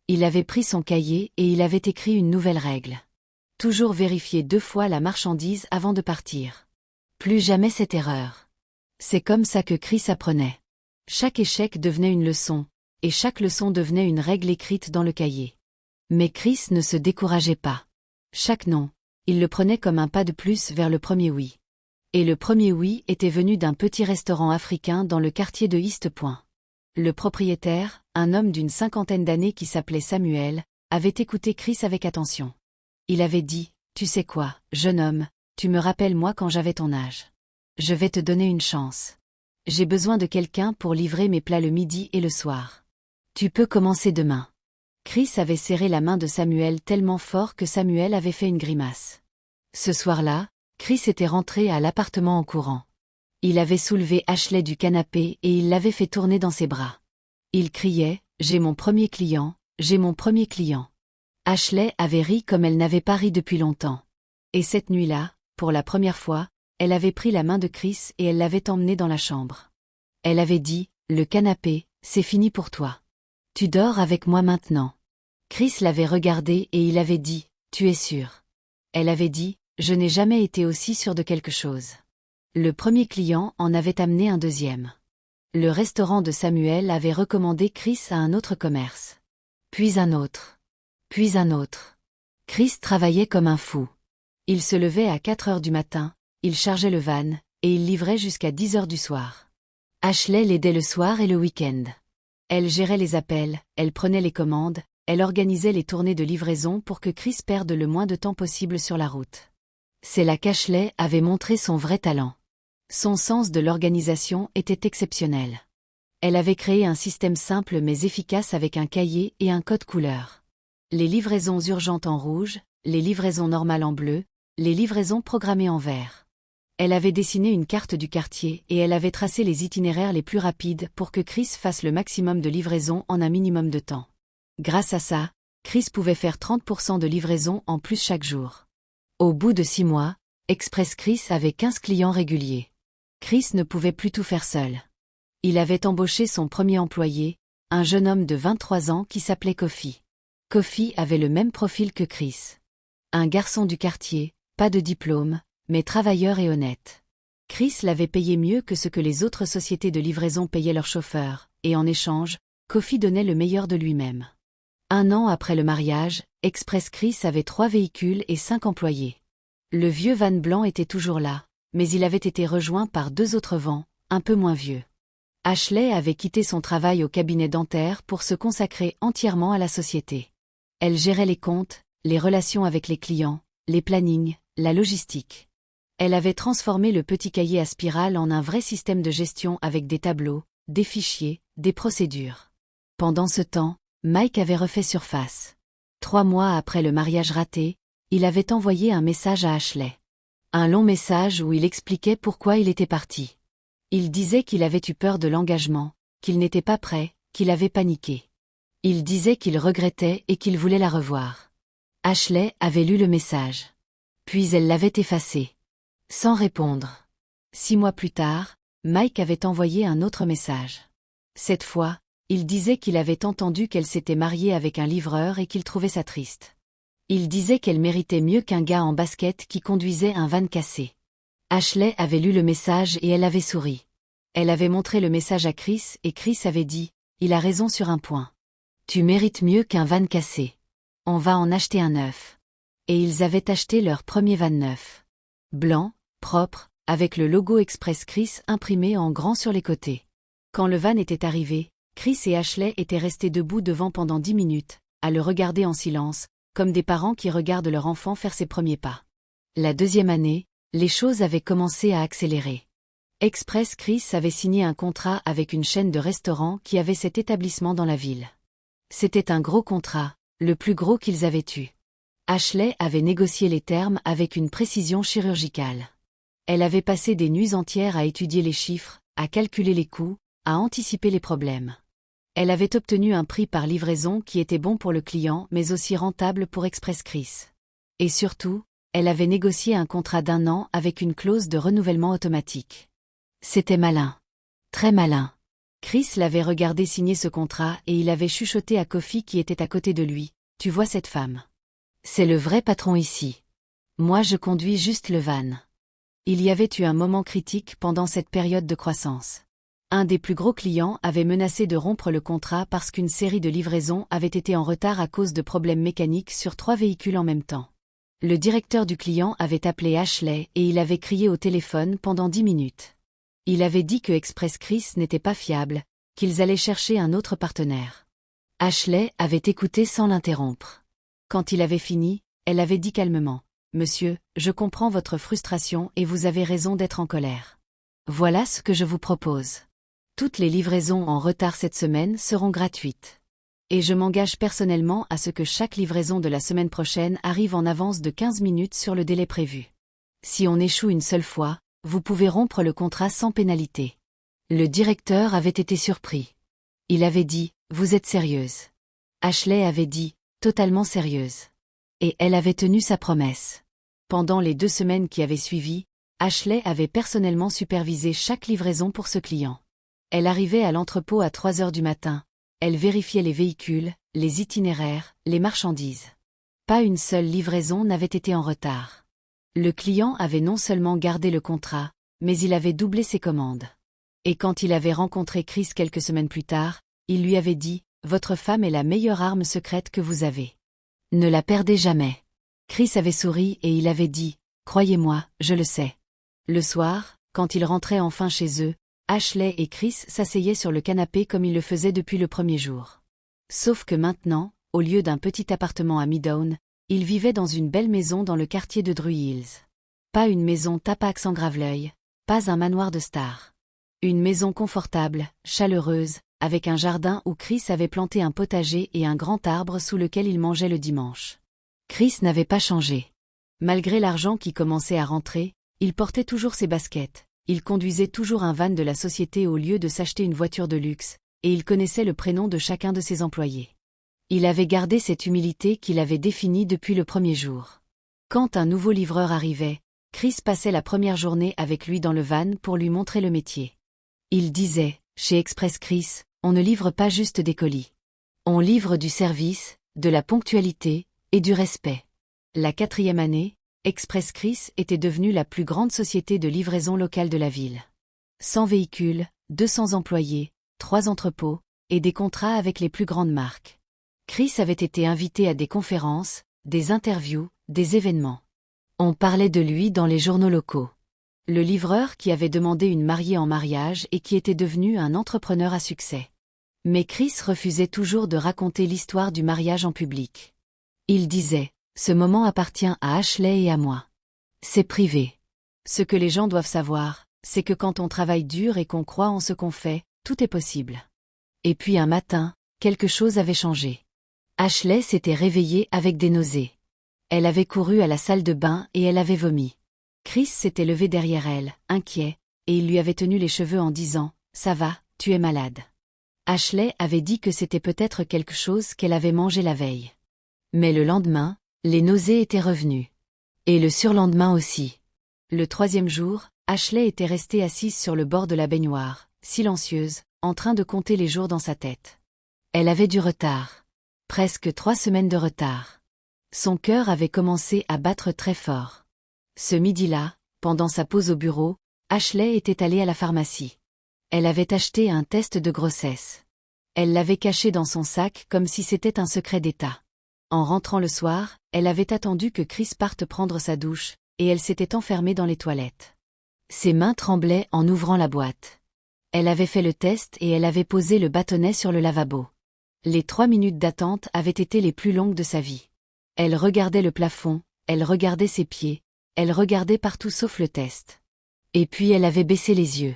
Il avait pris son cahier et il avait écrit une nouvelle règle. Toujours vérifier 2 fois la marchandise avant de partir. Plus jamais cette erreur. C'est comme ça que Chris apprenait. Chaque échec devenait une leçon, et chaque leçon devenait une règle écrite dans le cahier. Mais Chris ne se décourageait pas. Chaque non, il le prenait comme un pas de plus vers le premier oui. Et le premier oui était venu d'un petit restaurant africain dans le quartier de East Point. Le propriétaire, un homme d'une 50aine d'années qui s'appelait Samuel, avait écouté Chris avec attention. Il avait dit, « Tu sais quoi, jeune homme, tu me rappelles moi quand j'avais ton âge. Je vais te donner une chance. J'ai besoin de quelqu'un pour livrer mes plats le midi et le soir. Tu peux commencer demain. » Chris avait serré la main de Samuel tellement fort que Samuel avait fait une grimace. Ce soir-là, Chris était rentré à l'appartement en courant. Il avait soulevé Ashley du canapé et il l'avait fait tourner dans ses bras. Il criait, « J'ai mon premier client, j'ai mon premier client. » Ashley avait ri comme elle n'avait pas ri depuis longtemps. Et cette nuit-là, pour la première fois, elle avait pris la main de Chris et elle l'avait emmené dans la chambre. Elle avait dit, « Le canapé, c'est fini pour toi. Tu dors avec moi maintenant. » Chris l'avait regardé et il avait dit, « Tu es sûr? » Elle avait dit, « Je n'ai jamais été aussi sûre de quelque chose. » Le premier client en avait amené un deuxième. Le restaurant de Samuel avait recommandé Chris à un autre commerce. Puis un autre. Puis un autre. Chris travaillait comme un fou. Il se levait à 4 heures du matin, il chargeait le van, et il livrait jusqu'à 10 heures du soir. Ashley l'aidait le soir et le week-end. Elle gérait les appels, elle prenait les commandes, elle organisait les tournées de livraison pour que Chris perde le moins de temps possible sur la route. C'est là qu'Ashley avait montré son vrai talent. Son sens de l'organisation était exceptionnel. Elle avait créé un système simple mais efficace avec un cahier et un code couleur. Les livraisons urgentes en rouge, les livraisons normales en bleu, les livraisons programmées en vert. Elle avait dessiné une carte du quartier et elle avait tracé les itinéraires les plus rapides pour que Chris fasse le maximum de livraisons en un minimum de temps. Grâce à ça, Chris pouvait faire 30% de livraisons en plus chaque jour. Au bout de 6 mois, Express Chris avait 15 clients réguliers. Chris ne pouvait plus tout faire seul. Il avait embauché son premier employé, un jeune homme de 23 ans qui s'appelait Kofi. Kofi avait le même profil que Chris. Un garçon du quartier, pas de diplôme, mais travailleur et honnête. Chris l'avait payé mieux que ce que les autres sociétés de livraison payaient leurs chauffeurs, et en échange, Kofi donnait le meilleur de lui-même. 1 an après le mariage, Express Chris avait 3 véhicules et 5 employés. Le vieux van blanc était toujours là, mais il avait été rejoint par 2 autres vans, un peu moins vieux. Ashley avait quitté son travail au cabinet dentaire pour se consacrer entièrement à la société. Elle gérait les comptes, les relations avec les clients, les plannings, la logistique. Elle avait transformé le petit cahier à spirale en un vrai système de gestion avec des tableaux, des fichiers, des procédures. Pendant ce temps, Mike avait refait surface. 3 mois après le mariage raté, il avait envoyé un message à Ashley. Un long message où il expliquait pourquoi il était parti. Il disait qu'il avait eu peur de l'engagement, qu'il n'était pas prêt, qu'il avait paniqué. Il disait qu'il regrettait et qu'il voulait la revoir. Ashley avait lu le message. Puis elle l'avait effacé. Sans répondre. 6 mois plus tard, Mike avait envoyé un autre message. Cette fois, il disait qu'il avait entendu qu'elle s'était mariée avec un livreur et qu'il trouvait ça triste. Il disait qu'elle méritait mieux qu'un gars en basket qui conduisait un van cassé. Ashley avait lu le message et elle avait souri. Elle avait montré le message à Chris et Chris avait dit « Il a raison sur un point. Tu mérites mieux qu'un van cassé. On va en acheter un neuf. » Et ils avaient acheté leur premier van neuf. Blanc, propre, avec le logo Express Chris imprimé en grand sur les côtés. Quand le van était arrivé, Chris et Ashley étaient restés debout devant pendant 10 minutes, à le regarder en silence, comme des parents qui regardent leur enfant faire ses premiers pas. La 2e année, les choses avaient commencé à accélérer. Express Chris avait signé un contrat avec une chaîne de restaurants qui avait cet établissement dans la ville. C'était un gros contrat, le plus gros qu'ils avaient eu. Ashley avait négocié les termes avec une précision chirurgicale. Elle avait passé des nuits entières à étudier les chiffres, à calculer les coûts, à anticiper les problèmes. Elle avait obtenu un prix par livraison qui était bon pour le client mais aussi rentable pour Express Chris. Et surtout, elle avait négocié un contrat d'1 an avec une clause de renouvellement automatique. C'était malin. Très malin. Chris l'avait regardé signer ce contrat et il avait chuchoté à Kofi qui était à côté de lui. « Tu vois cette femme? C'est le vrai patron ici. Moi je conduis juste le van. » Il y avait eu un moment critique pendant cette période de croissance. Un des plus gros clients avait menacé de rompre le contrat parce qu'une série de livraisons avait été en retard à cause de problèmes mécaniques sur 3 véhicules en même temps. Le directeur du client avait appelé Ashley et il avait crié au téléphone pendant 10 minutes. Il avait dit que Express Chris n'était pas fiable, qu'ils allaient chercher un autre partenaire. Ashley avait écouté sans l'interrompre. Quand il avait fini, elle avait dit calmement « Monsieur, je comprends votre frustration et vous avez raison d'être en colère. Voilà ce que je vous propose. Toutes les livraisons en retard cette semaine seront gratuites. Et je m'engage personnellement à ce que chaque livraison de la semaine prochaine arrive en avance de 15 minutes sur le délai prévu. Si on échoue une seule fois, vous pouvez rompre le contrat sans pénalité. » Le directeur avait été surpris. Il avait dit « Vous êtes sérieuse ?» Ashley avait dit « Totalement sérieuse. » Et elle avait tenu sa promesse. Pendant les 2 semaines qui avaient suivi, Ashley avait personnellement supervisé chaque livraison pour ce client. Elle arrivait à l'entrepôt à 3 heures du matin. Elle vérifiait les véhicules, les itinéraires, les marchandises. Pas une seule livraison n'avait été en retard. Le client avait non seulement gardé le contrat, mais il avait doublé ses commandes. Et quand il avait rencontré Chris quelques semaines plus tard, il lui avait dit « Votre femme est la meilleure arme secrète que vous avez. Ne la perdez jamais. » Chris avait souri et il avait dit « Croyez-moi, je le sais. » Le soir, quand ils rentraient enfin chez eux, Ashley et Chris s'asseyaient sur le canapé comme ils le faisaient depuis le premier jour. Sauf que maintenant, au lieu d'un petit appartement à Midtown, ils vivaient dans une belle maison dans le quartier de Druid Hills. Pas une maison Tapax en Graveleuil, pas un manoir de star. Une maison confortable, chaleureuse, avec un jardin où Chris avait planté un potager et un grand arbre sous lequel il mangeait le dimanche. Chris n'avait pas changé. Malgré l'argent qui commençait à rentrer, il portait toujours ses baskets. Il conduisait toujours un van de la société au lieu de s'acheter une voiture de luxe, et il connaissait le prénom de chacun de ses employés. Il avait gardé cette humilité qu'il avait définie depuis le premier jour. Quand un nouveau livreur arrivait, Chris passait la première journée avec lui dans le van pour lui montrer le métier. Il disait, chez Express Chris, on ne livre pas juste des colis. On livre du service, de la ponctualité et du respect. La 4e année, Express Chris était devenue la plus grande société de livraison locale de la ville. 100 véhicules, 200 employés, 3 entrepôts, et des contrats avec les plus grandes marques. Chris avait été invité à des conférences, des interviews, des événements. On parlait de lui dans les journaux locaux. Le livreur qui avait demandé une mariée en mariage et qui était devenu un entrepreneur à succès. Mais Chris refusait toujours de raconter l'histoire du mariage en public. Il disait, « Ce moment appartient à Ashley et à moi. C'est privé. Ce que les gens doivent savoir, c'est que quand on travaille dur et qu'on croit en ce qu'on fait, tout est possible. » Et puis un matin, quelque chose avait changé. Ashley s'était réveillée avec des nausées. Elle avait couru à la salle de bain et elle avait vomi. Chris s'était levé derrière elle, inquiet, et il lui avait tenu les cheveux en disant « Ça va, tu es malade. » Ashley avait dit que c'était peut-être quelque chose qu'elle avait mangé la veille. Mais le lendemain, les nausées étaient revenues. Et le surlendemain aussi. Le 3e jour, Ashley était restée assise sur le bord de la baignoire, silencieuse, en train de compter les jours dans sa tête. Elle avait du retard. Presque 3 semaines de retard. Son cœur avait commencé à battre très fort. Ce midi-là, pendant sa pause au bureau, Ashley était allée à la pharmacie. Elle avait acheté un test de grossesse. Elle l'avait caché dans son sac comme si c'était un secret d'État. En rentrant le soir, elle avait attendu que Chris parte prendre sa douche, et elle s'était enfermée dans les toilettes. Ses mains tremblaient en ouvrant la boîte. Elle avait fait le test et elle avait posé le bâtonnet sur le lavabo. Les 3 minutes d'attente avaient été les plus longues de sa vie. Elle regardait le plafond, elle regardait ses pieds, elle regardait partout sauf le test. Et puis elle avait baissé les yeux.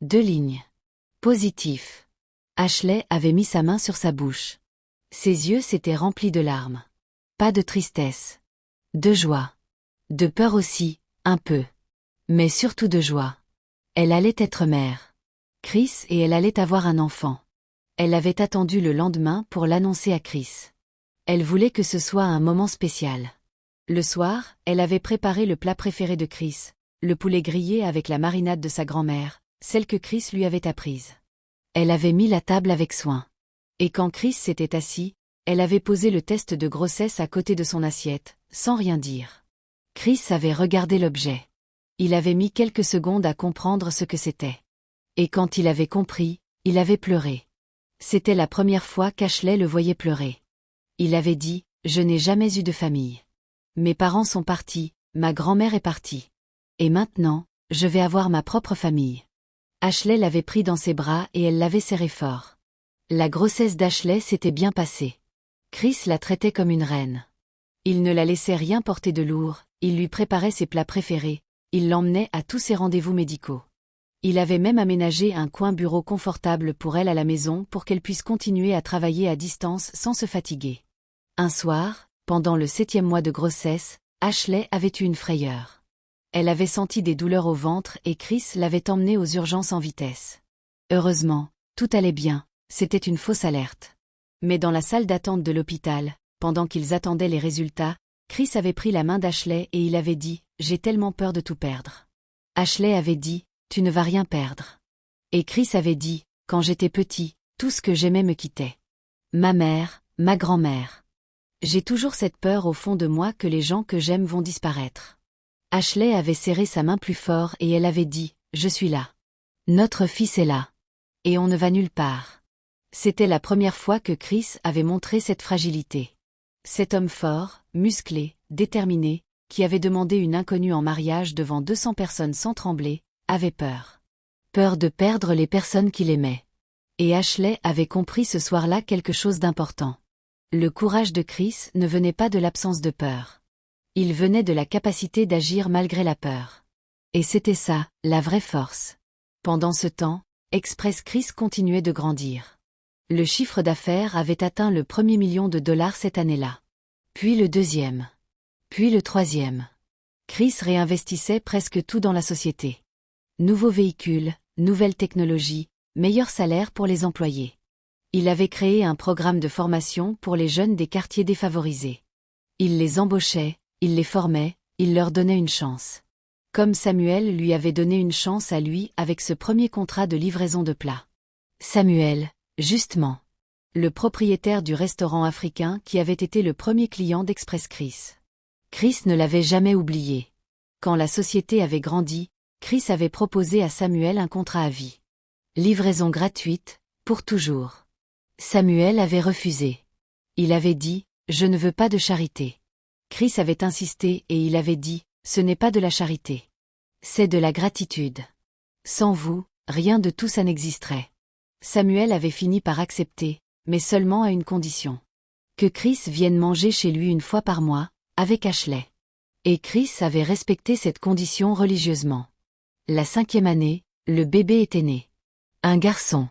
2 lignes. Positif. Ashley avait mis sa main sur sa bouche. Ses yeux s'étaient remplis de larmes. Pas de tristesse. De joie. De peur aussi, un peu. Mais surtout de joie. Elle allait être mère. Chris et elle allaient avoir un enfant. Elle avait attendu le lendemain pour l'annoncer à Chris. Elle voulait que ce soit un moment spécial. Le soir, elle avait préparé le plat préféré de Chris, le poulet grillé avec la marinade de sa grand-mère, celle que Chris lui avait apprise. Elle avait mis la table avec soin. Et quand Chris s'était assis, elle avait posé le test de grossesse à côté de son assiette, sans rien dire. Chris avait regardé l'objet. Il avait mis quelques secondes à comprendre ce que c'était. Et quand il avait compris, il avait pleuré. C'était la première fois qu'Ashley le voyait pleurer. Il avait dit, « Je n'ai jamais eu de famille. Mes parents sont partis, ma grand-mère est partie. Et maintenant, je vais avoir ma propre famille. » Ashley l'avait pris dans ses bras et elle l'avait serré fort. La grossesse d'Ashley s'était bien passée. Chris la traitait comme une reine. Il ne la laissait rien porter de lourd, il lui préparait ses plats préférés, il l'emmenait à tous ses rendez-vous médicaux. Il avait même aménagé un coin bureau confortable pour elle à la maison pour qu'elle puisse continuer à travailler à distance sans se fatiguer. Un soir, pendant le 7e mois de grossesse, Ashley avait eu une frayeur. Elle avait senti des douleurs au ventre et Chris l'avait emmenée aux urgences en vitesse. Heureusement, tout allait bien, c'était une fausse alerte. Mais dans la salle d'attente de l'hôpital, pendant qu'ils attendaient les résultats, Chris avait pris la main d'Ashley et il avait dit « J'ai tellement peur de tout perdre ». Ashley avait dit « Tu ne vas rien perdre ». Et Chris avait dit « Quand j'étais petit, tout ce que j'aimais me quittait. Ma mère, ma grand-mère. J'ai toujours cette peur au fond de moi que les gens que j'aime vont disparaître. » Ashley avait serré sa main plus fort et elle avait dit « Je suis là. Notre fils est là. Et on ne va nulle part. » C'était la première fois que Chris avait montré cette fragilité. Cet homme fort, musclé, déterminé, qui avait demandé une inconnue en mariage devant 200 personnes sans trembler, avait peur. Peur de perdre les personnes qu'il aimait. Et Ashley avait compris ce soir-là quelque chose d'important. Le courage de Chris ne venait pas de l'absence de peur. Il venait de la capacité d'agir malgré la peur. Et c'était ça, la vraie force. Pendant ce temps, Express Chris continuait de grandir. Le chiffre d'affaires avait atteint le premier million de dollars cette année-là. Puis le 2e. Puis le 3e. Chris réinvestissait presque tout dans la société. Nouveaux véhicules, nouvelles technologies, meilleurs salaires pour les employés. Il avait créé un programme de formation pour les jeunes des quartiers défavorisés. Il les embauchait, il les formait, il leur donnait une chance. Comme Samuel lui avait donné une chance à lui avec ce premier contrat de livraison de plats. Samuel, Justement. Le propriétaire du restaurant africain qui avait été le premier client d'Express Chris. Chris ne l'avait jamais oublié. Quand la société avait grandi, Chris avait proposé à Samuel un contrat à vie. Livraison gratuite, pour toujours. Samuel avait refusé. Il avait dit, je ne veux pas de charité. Chris avait insisté et il avait dit, ce n'est pas de la charité. C'est de la gratitude. Sans vous, rien de tout ça n'existerait. Samuel avait fini par accepter, mais seulement à une condition. Que Chris vienne manger chez lui une fois par mois, avec Ashley. Et Chris avait respecté cette condition religieusement. La 5e année, le bébé était né. Un garçon.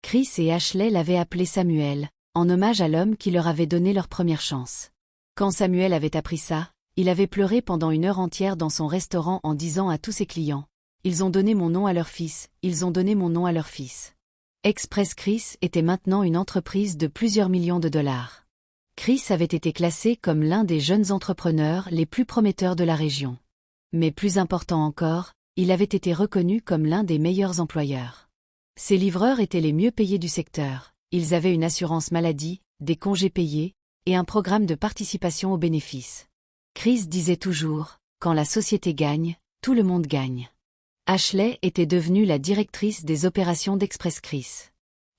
Chris et Ashley l'avaient appelé Samuel, en hommage à l'homme qui leur avait donné leur première chance. Quand Samuel avait appris ça, il avait pleuré pendant 1 heure entière dans son restaurant en disant à tous ses clients, « Ils ont donné mon nom à leur fils, ils ont donné mon nom à leur fils. » Express Chris était maintenant une entreprise de plusieurs millions de dollars. Chris avait été classé comme l'un des jeunes entrepreneurs les plus prometteurs de la région. Mais plus important encore, il avait été reconnu comme l'un des meilleurs employeurs. Ses livreurs étaient les mieux payés du secteur, ils avaient une assurance maladie, des congés payés, et un programme de participation aux bénéfices. Chris disait toujours, quand la société gagne, tout le monde gagne. Ashley était devenue la directrice des opérations d'Express Chris.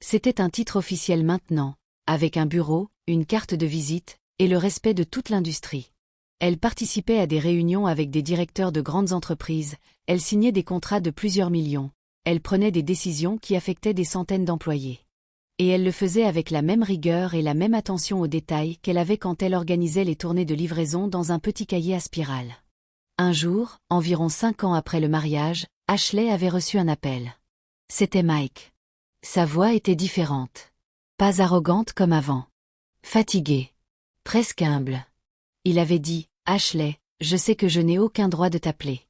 C'était un titre officiel maintenant, avec un bureau, une carte de visite, et le respect de toute l'industrie. Elle participait à des réunions avec des directeurs de grandes entreprises, elle signait des contrats de plusieurs millions, elle prenait des décisions qui affectaient des centaines d'employés. Et elle le faisait avec la même rigueur et la même attention aux détails qu'elle avait quand elle organisait les tournées de livraison dans un petit cahier à spirale. Un jour, environ 5 ans après le mariage, Ashley avait reçu un appel. C'était Mike. Sa voix était différente. Pas arrogante comme avant. Fatiguée. Presque humble. Il avait dit, « Ashley, je sais que je n'ai aucun droit de t'appeler.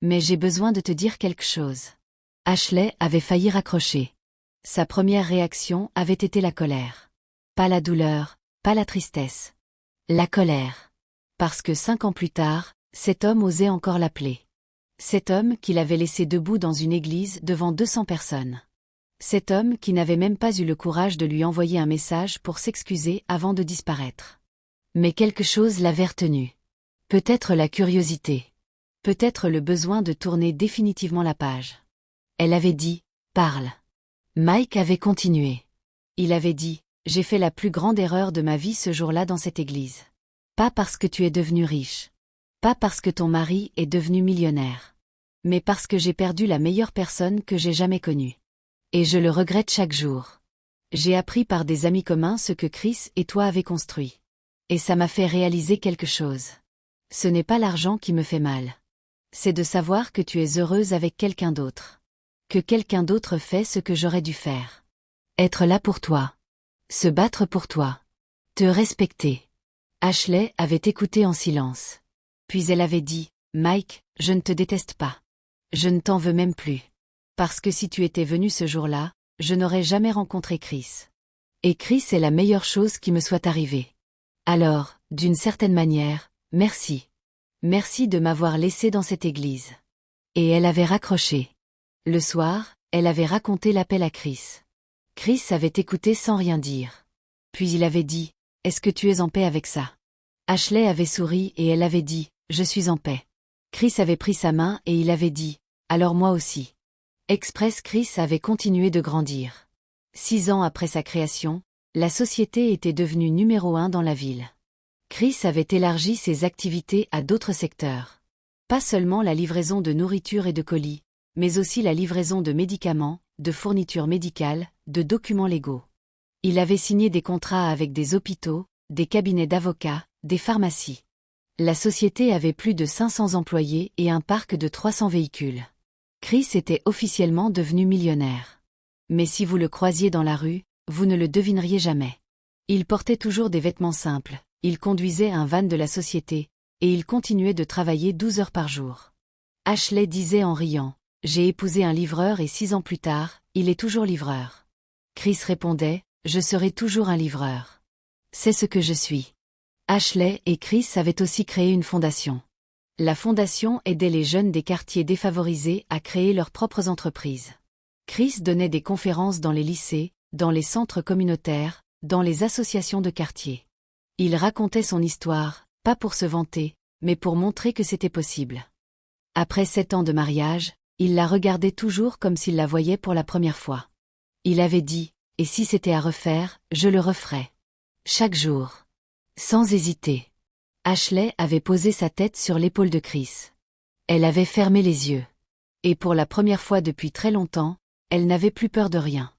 Mais j'ai besoin de te dire quelque chose. » Ashley avait failli raccrocher. Sa première réaction avait été la colère. Pas la douleur, pas la tristesse. La colère. Parce que 5 ans plus tard, cet homme osait encore l'appeler. Cet homme qui l'avait laissé debout dans une église devant 200 personnes. Cet homme qui n'avait même pas eu le courage de lui envoyer un message pour s'excuser avant de disparaître. Mais quelque chose l'avait retenu. Peut-être la curiosité. Peut-être le besoin de tourner définitivement la page. Elle avait dit, « Parle ». Mike avait continué. Il avait dit, « J'ai fait la plus grande erreur de ma vie ce jour-là dans cette église. Pas parce que tu es devenu riche. Pas parce que ton mari est devenu millionnaire. Mais parce que j'ai perdu la meilleure personne que j'ai jamais connue. Et je le regrette chaque jour. J'ai appris par des amis communs ce que Chris et toi avez construit. Et ça m'a fait réaliser quelque chose. Ce n'est pas l'argent qui me fait mal. C'est de savoir que tu es heureuse avec quelqu'un d'autre. Que quelqu'un d'autre fait ce que j'aurais dû faire. Être là pour toi. Se battre pour toi. Te respecter. » Ashley avait écouté en silence. Puis elle avait dit, « Mike, je ne te déteste pas. Je ne t'en veux même plus. Parce que si tu étais venu ce jour-là, je n'aurais jamais rencontré Chris. Et Chris est la meilleure chose qui me soit arrivée. Alors, d'une certaine manière, merci. Merci de m'avoir laissé dans cette église. » Et elle avait raccroché. Le soir, elle avait raconté l'appel à Chris. Chris avait écouté sans rien dire. Puis il avait dit, « Est-ce que tu es en paix avec ça ?» Ashley avait souri et elle avait dit, « Je suis en paix. » Chris avait pris sa main et il avait dit, « Alors moi aussi. » Express Chris avait continué de grandir. 6 ans après sa création, la société était devenue numéro 1 dans la ville. Chris avait élargi ses activités à d'autres secteurs. Pas seulement la livraison de nourriture et de colis, mais aussi la livraison de médicaments, de fournitures médicales, de documents légaux. Il avait signé des contrats avec des hôpitaux, des cabinets d'avocats, des pharmacies. La société avait plus de 500 employés et un parc de 300 véhicules. Chris était officiellement devenu millionnaire. Mais si vous le croisiez dans la rue, vous ne le devineriez jamais. Il portait toujours des vêtements simples, il conduisait un van de la société, et il continuait de travailler 12 heures par jour. Ashley disait en riant, « J'ai épousé un livreur et 6 ans plus tard, il est toujours livreur. » Chris répondait, « Je serai toujours un livreur. C'est ce que je suis. » Ashley et Chris avaient aussi créé une fondation. La fondation aidait les jeunes des quartiers défavorisés à créer leurs propres entreprises. Chris donnait des conférences dans les lycées, dans les centres communautaires, dans les associations de quartier. Il racontait son histoire, pas pour se vanter, mais pour montrer que c'était possible. Après 7 ans de mariage, il la regardait toujours comme s'il la voyait pour la première fois. Il avait dit, et si c'était à refaire, je le referais. Chaque jour. Sans hésiter. Ashley avait posé sa tête sur l'épaule de Chris. Elle avait fermé les yeux. Et pour la première fois depuis très longtemps, elle n'avait plus peur de rien.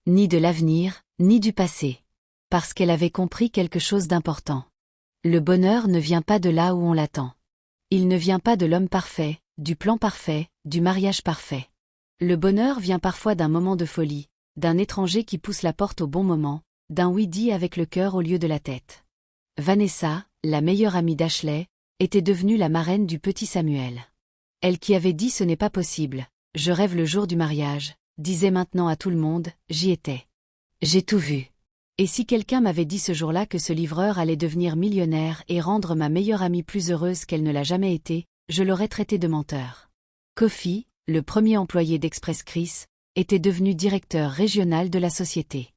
Ni de l'avenir, ni du passé. Parce qu'elle avait compris quelque chose d'important. Le bonheur ne vient pas de là où on l'attend. Il ne vient pas de l'homme parfait, du plan parfait, du mariage parfait. Le bonheur vient parfois d'un moment de folie, d'un étranger qui pousse la porte au bon moment, d'un oui dit avec le cœur au lieu de la tête. Vanessa, la meilleure amie d'Ashley, était devenue la marraine du petit Samuel. Elle qui avait dit ce n'est pas possible, je rêve le jour du mariage, disait maintenant à tout le monde, j'y étais. J'ai tout vu. Et si quelqu'un m'avait dit ce jour-là que ce livreur allait devenir millionnaire et rendre ma meilleure amie plus heureuse qu'elle ne l'a jamais été, je l'aurais traité de menteur. Kofi, le premier employé d'Express Chris, était devenu directeur régional de la société.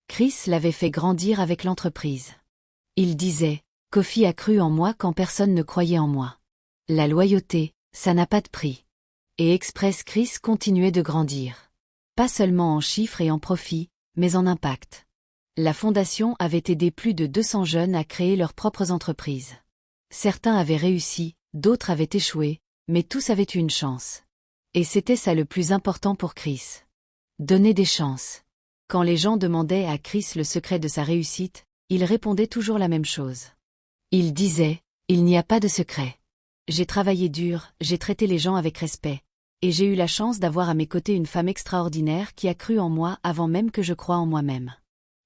Chris l'avait fait grandir avec l'entreprise. Il disait, Kofi a cru en moi quand personne ne croyait en moi. La loyauté, ça n'a pas de prix. Et Express Chris continuait de grandir. Pas seulement en chiffres et en profit, mais en impact. La fondation avait aidé plus de 200 jeunes à créer leurs propres entreprises. Certains avaient réussi, d'autres avaient échoué, mais tous avaient eu une chance. Et c'était ça le plus important pour Chris. Donner des chances. Quand les gens demandaient à Chris le secret de sa réussite, il répondait toujours la même chose. Il disait, il n'y a pas de secret. J'ai travaillé dur, j'ai traité les gens avec respect. Et j'ai eu la chance d'avoir à mes côtés une femme extraordinaire qui a cru en moi avant même que je croie en moi-même.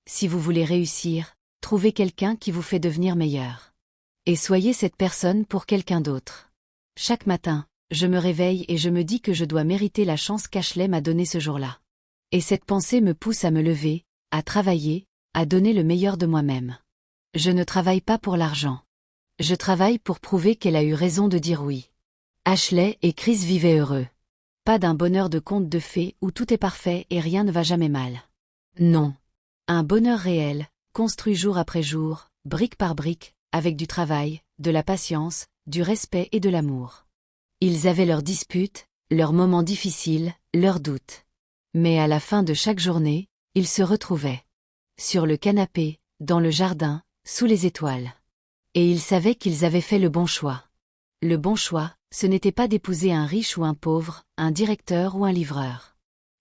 Si vous voulez réussir, trouvez quelqu'un qui vous fait devenir meilleur. Et soyez cette personne pour quelqu'un d'autre. Chaque matin, je me réveille et je me dis que je dois mériter la chance qu'Ashley m'a donnée ce jour-là. Et cette pensée me pousse à me lever, à travailler, à donner le meilleur de moi-même. Je ne travaille pas pour l'argent. Je travaille pour prouver qu'elle a eu raison de dire oui. Ashley et Chris vivaient heureux. Pas d'un bonheur de conte de fées où tout est parfait et rien ne va jamais mal. Non. Un bonheur réel, construit jour après jour, brique par brique, avec du travail, de la patience, du respect et de l'amour. Ils avaient leurs disputes, leurs moments difficiles, leurs doutes. Mais à la fin de chaque journée, ils se retrouvaient. Sur le canapé, dans le jardin, sous les étoiles. Et ils savaient qu'ils avaient fait le bon choix. Le bon choix, ce n'était pas d'épouser un riche ou un pauvre, un directeur ou un livreur.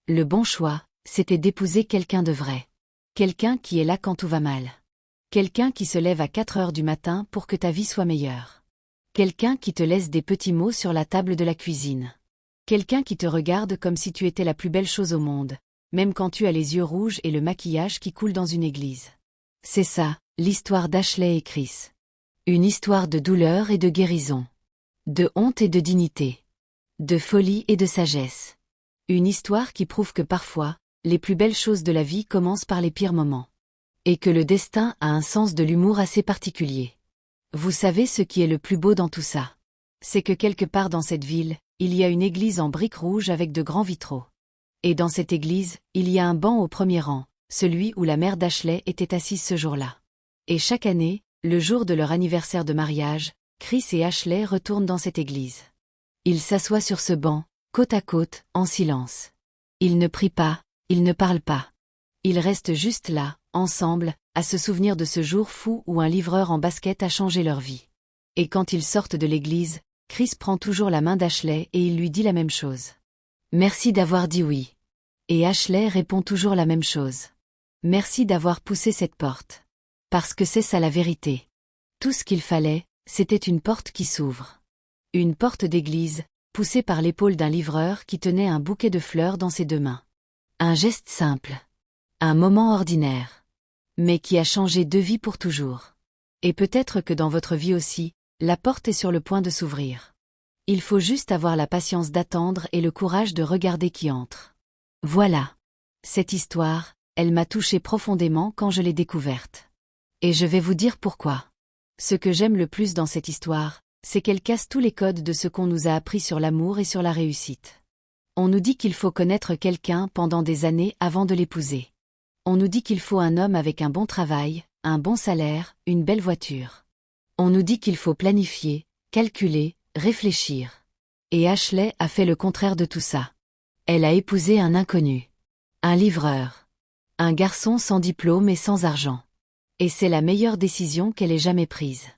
Le bon choix, c'était d'épouser quelqu'un de vrai. Quelqu'un qui est là quand tout va mal. Quelqu'un qui se lève à 4 heures du matin pour que ta vie soit meilleure. Quelqu'un qui te laisse des petits mots sur la table de la cuisine. Quelqu'un qui te regarde comme si tu étais la plus belle chose au monde, même quand tu as les yeux rouges et le maquillage qui coule dans une église. C'est ça, l'histoire d'Ashley et Chris. Une histoire de douleur et de guérison. De honte et de dignité. De folie et de sagesse. Une histoire qui prouve que parfois, les plus belles choses de la vie commencent par les pires moments. Et que le destin a un sens de l'humour assez particulier. Vous savez ce qui est le plus beau dans tout ça? C'est que quelque part dans cette ville, il y a une église en briques rouges avec de grands vitraux. Et dans cette église, il y a un banc au premier rang, celui où la mère d'Ashley était assise ce jour-là. Et chaque année, le jour de leur anniversaire de mariage, Chris et Ashley retournent dans cette église. Ils s'assoient sur ce banc, côte à côte, en silence. Ils ne prient pas, ils ne parlent pas. Ils restent juste là, ensemble, à se souvenir de ce jour fou où un livreur en basket a changé leur vie. Et quand ils sortent de l'église, Chris prend toujours la main d'Ashley et il lui dit la même chose. Merci d'avoir dit oui. Et Ashley répond toujours la même chose. Merci d'avoir poussé cette porte. Parce que c'est ça la vérité. Tout ce qu'il fallait, c'était une porte qui s'ouvre. Une porte d'église, poussée par l'épaule d'un livreur qui tenait un bouquet de fleurs dans ses 2 mains. Un geste simple. Un moment ordinaire. Mais qui a changé 2 vies pour toujours. Et peut-être que dans votre vie aussi, la porte est sur le point de s'ouvrir. Il faut juste avoir la patience d'attendre et le courage de regarder qui entre. Voilà. Cette histoire, elle m'a touchée profondément quand je l'ai découverte. Et je vais vous dire pourquoi. Ce que j'aime le plus dans cette histoire, c'est qu'elle casse tous les codes de ce qu'on nous a appris sur l'amour et sur la réussite. On nous dit qu'il faut connaître quelqu'un pendant des années avant de l'épouser. On nous dit qu'il faut un homme avec un bon travail, un bon salaire, une belle voiture. On nous dit qu'il faut planifier, calculer, réfléchir. Et Ashley a fait le contraire de tout ça. Elle a épousé un inconnu. Un livreur. Un garçon sans diplôme et sans argent. Et c'est la meilleure décision qu'elle ait jamais prise.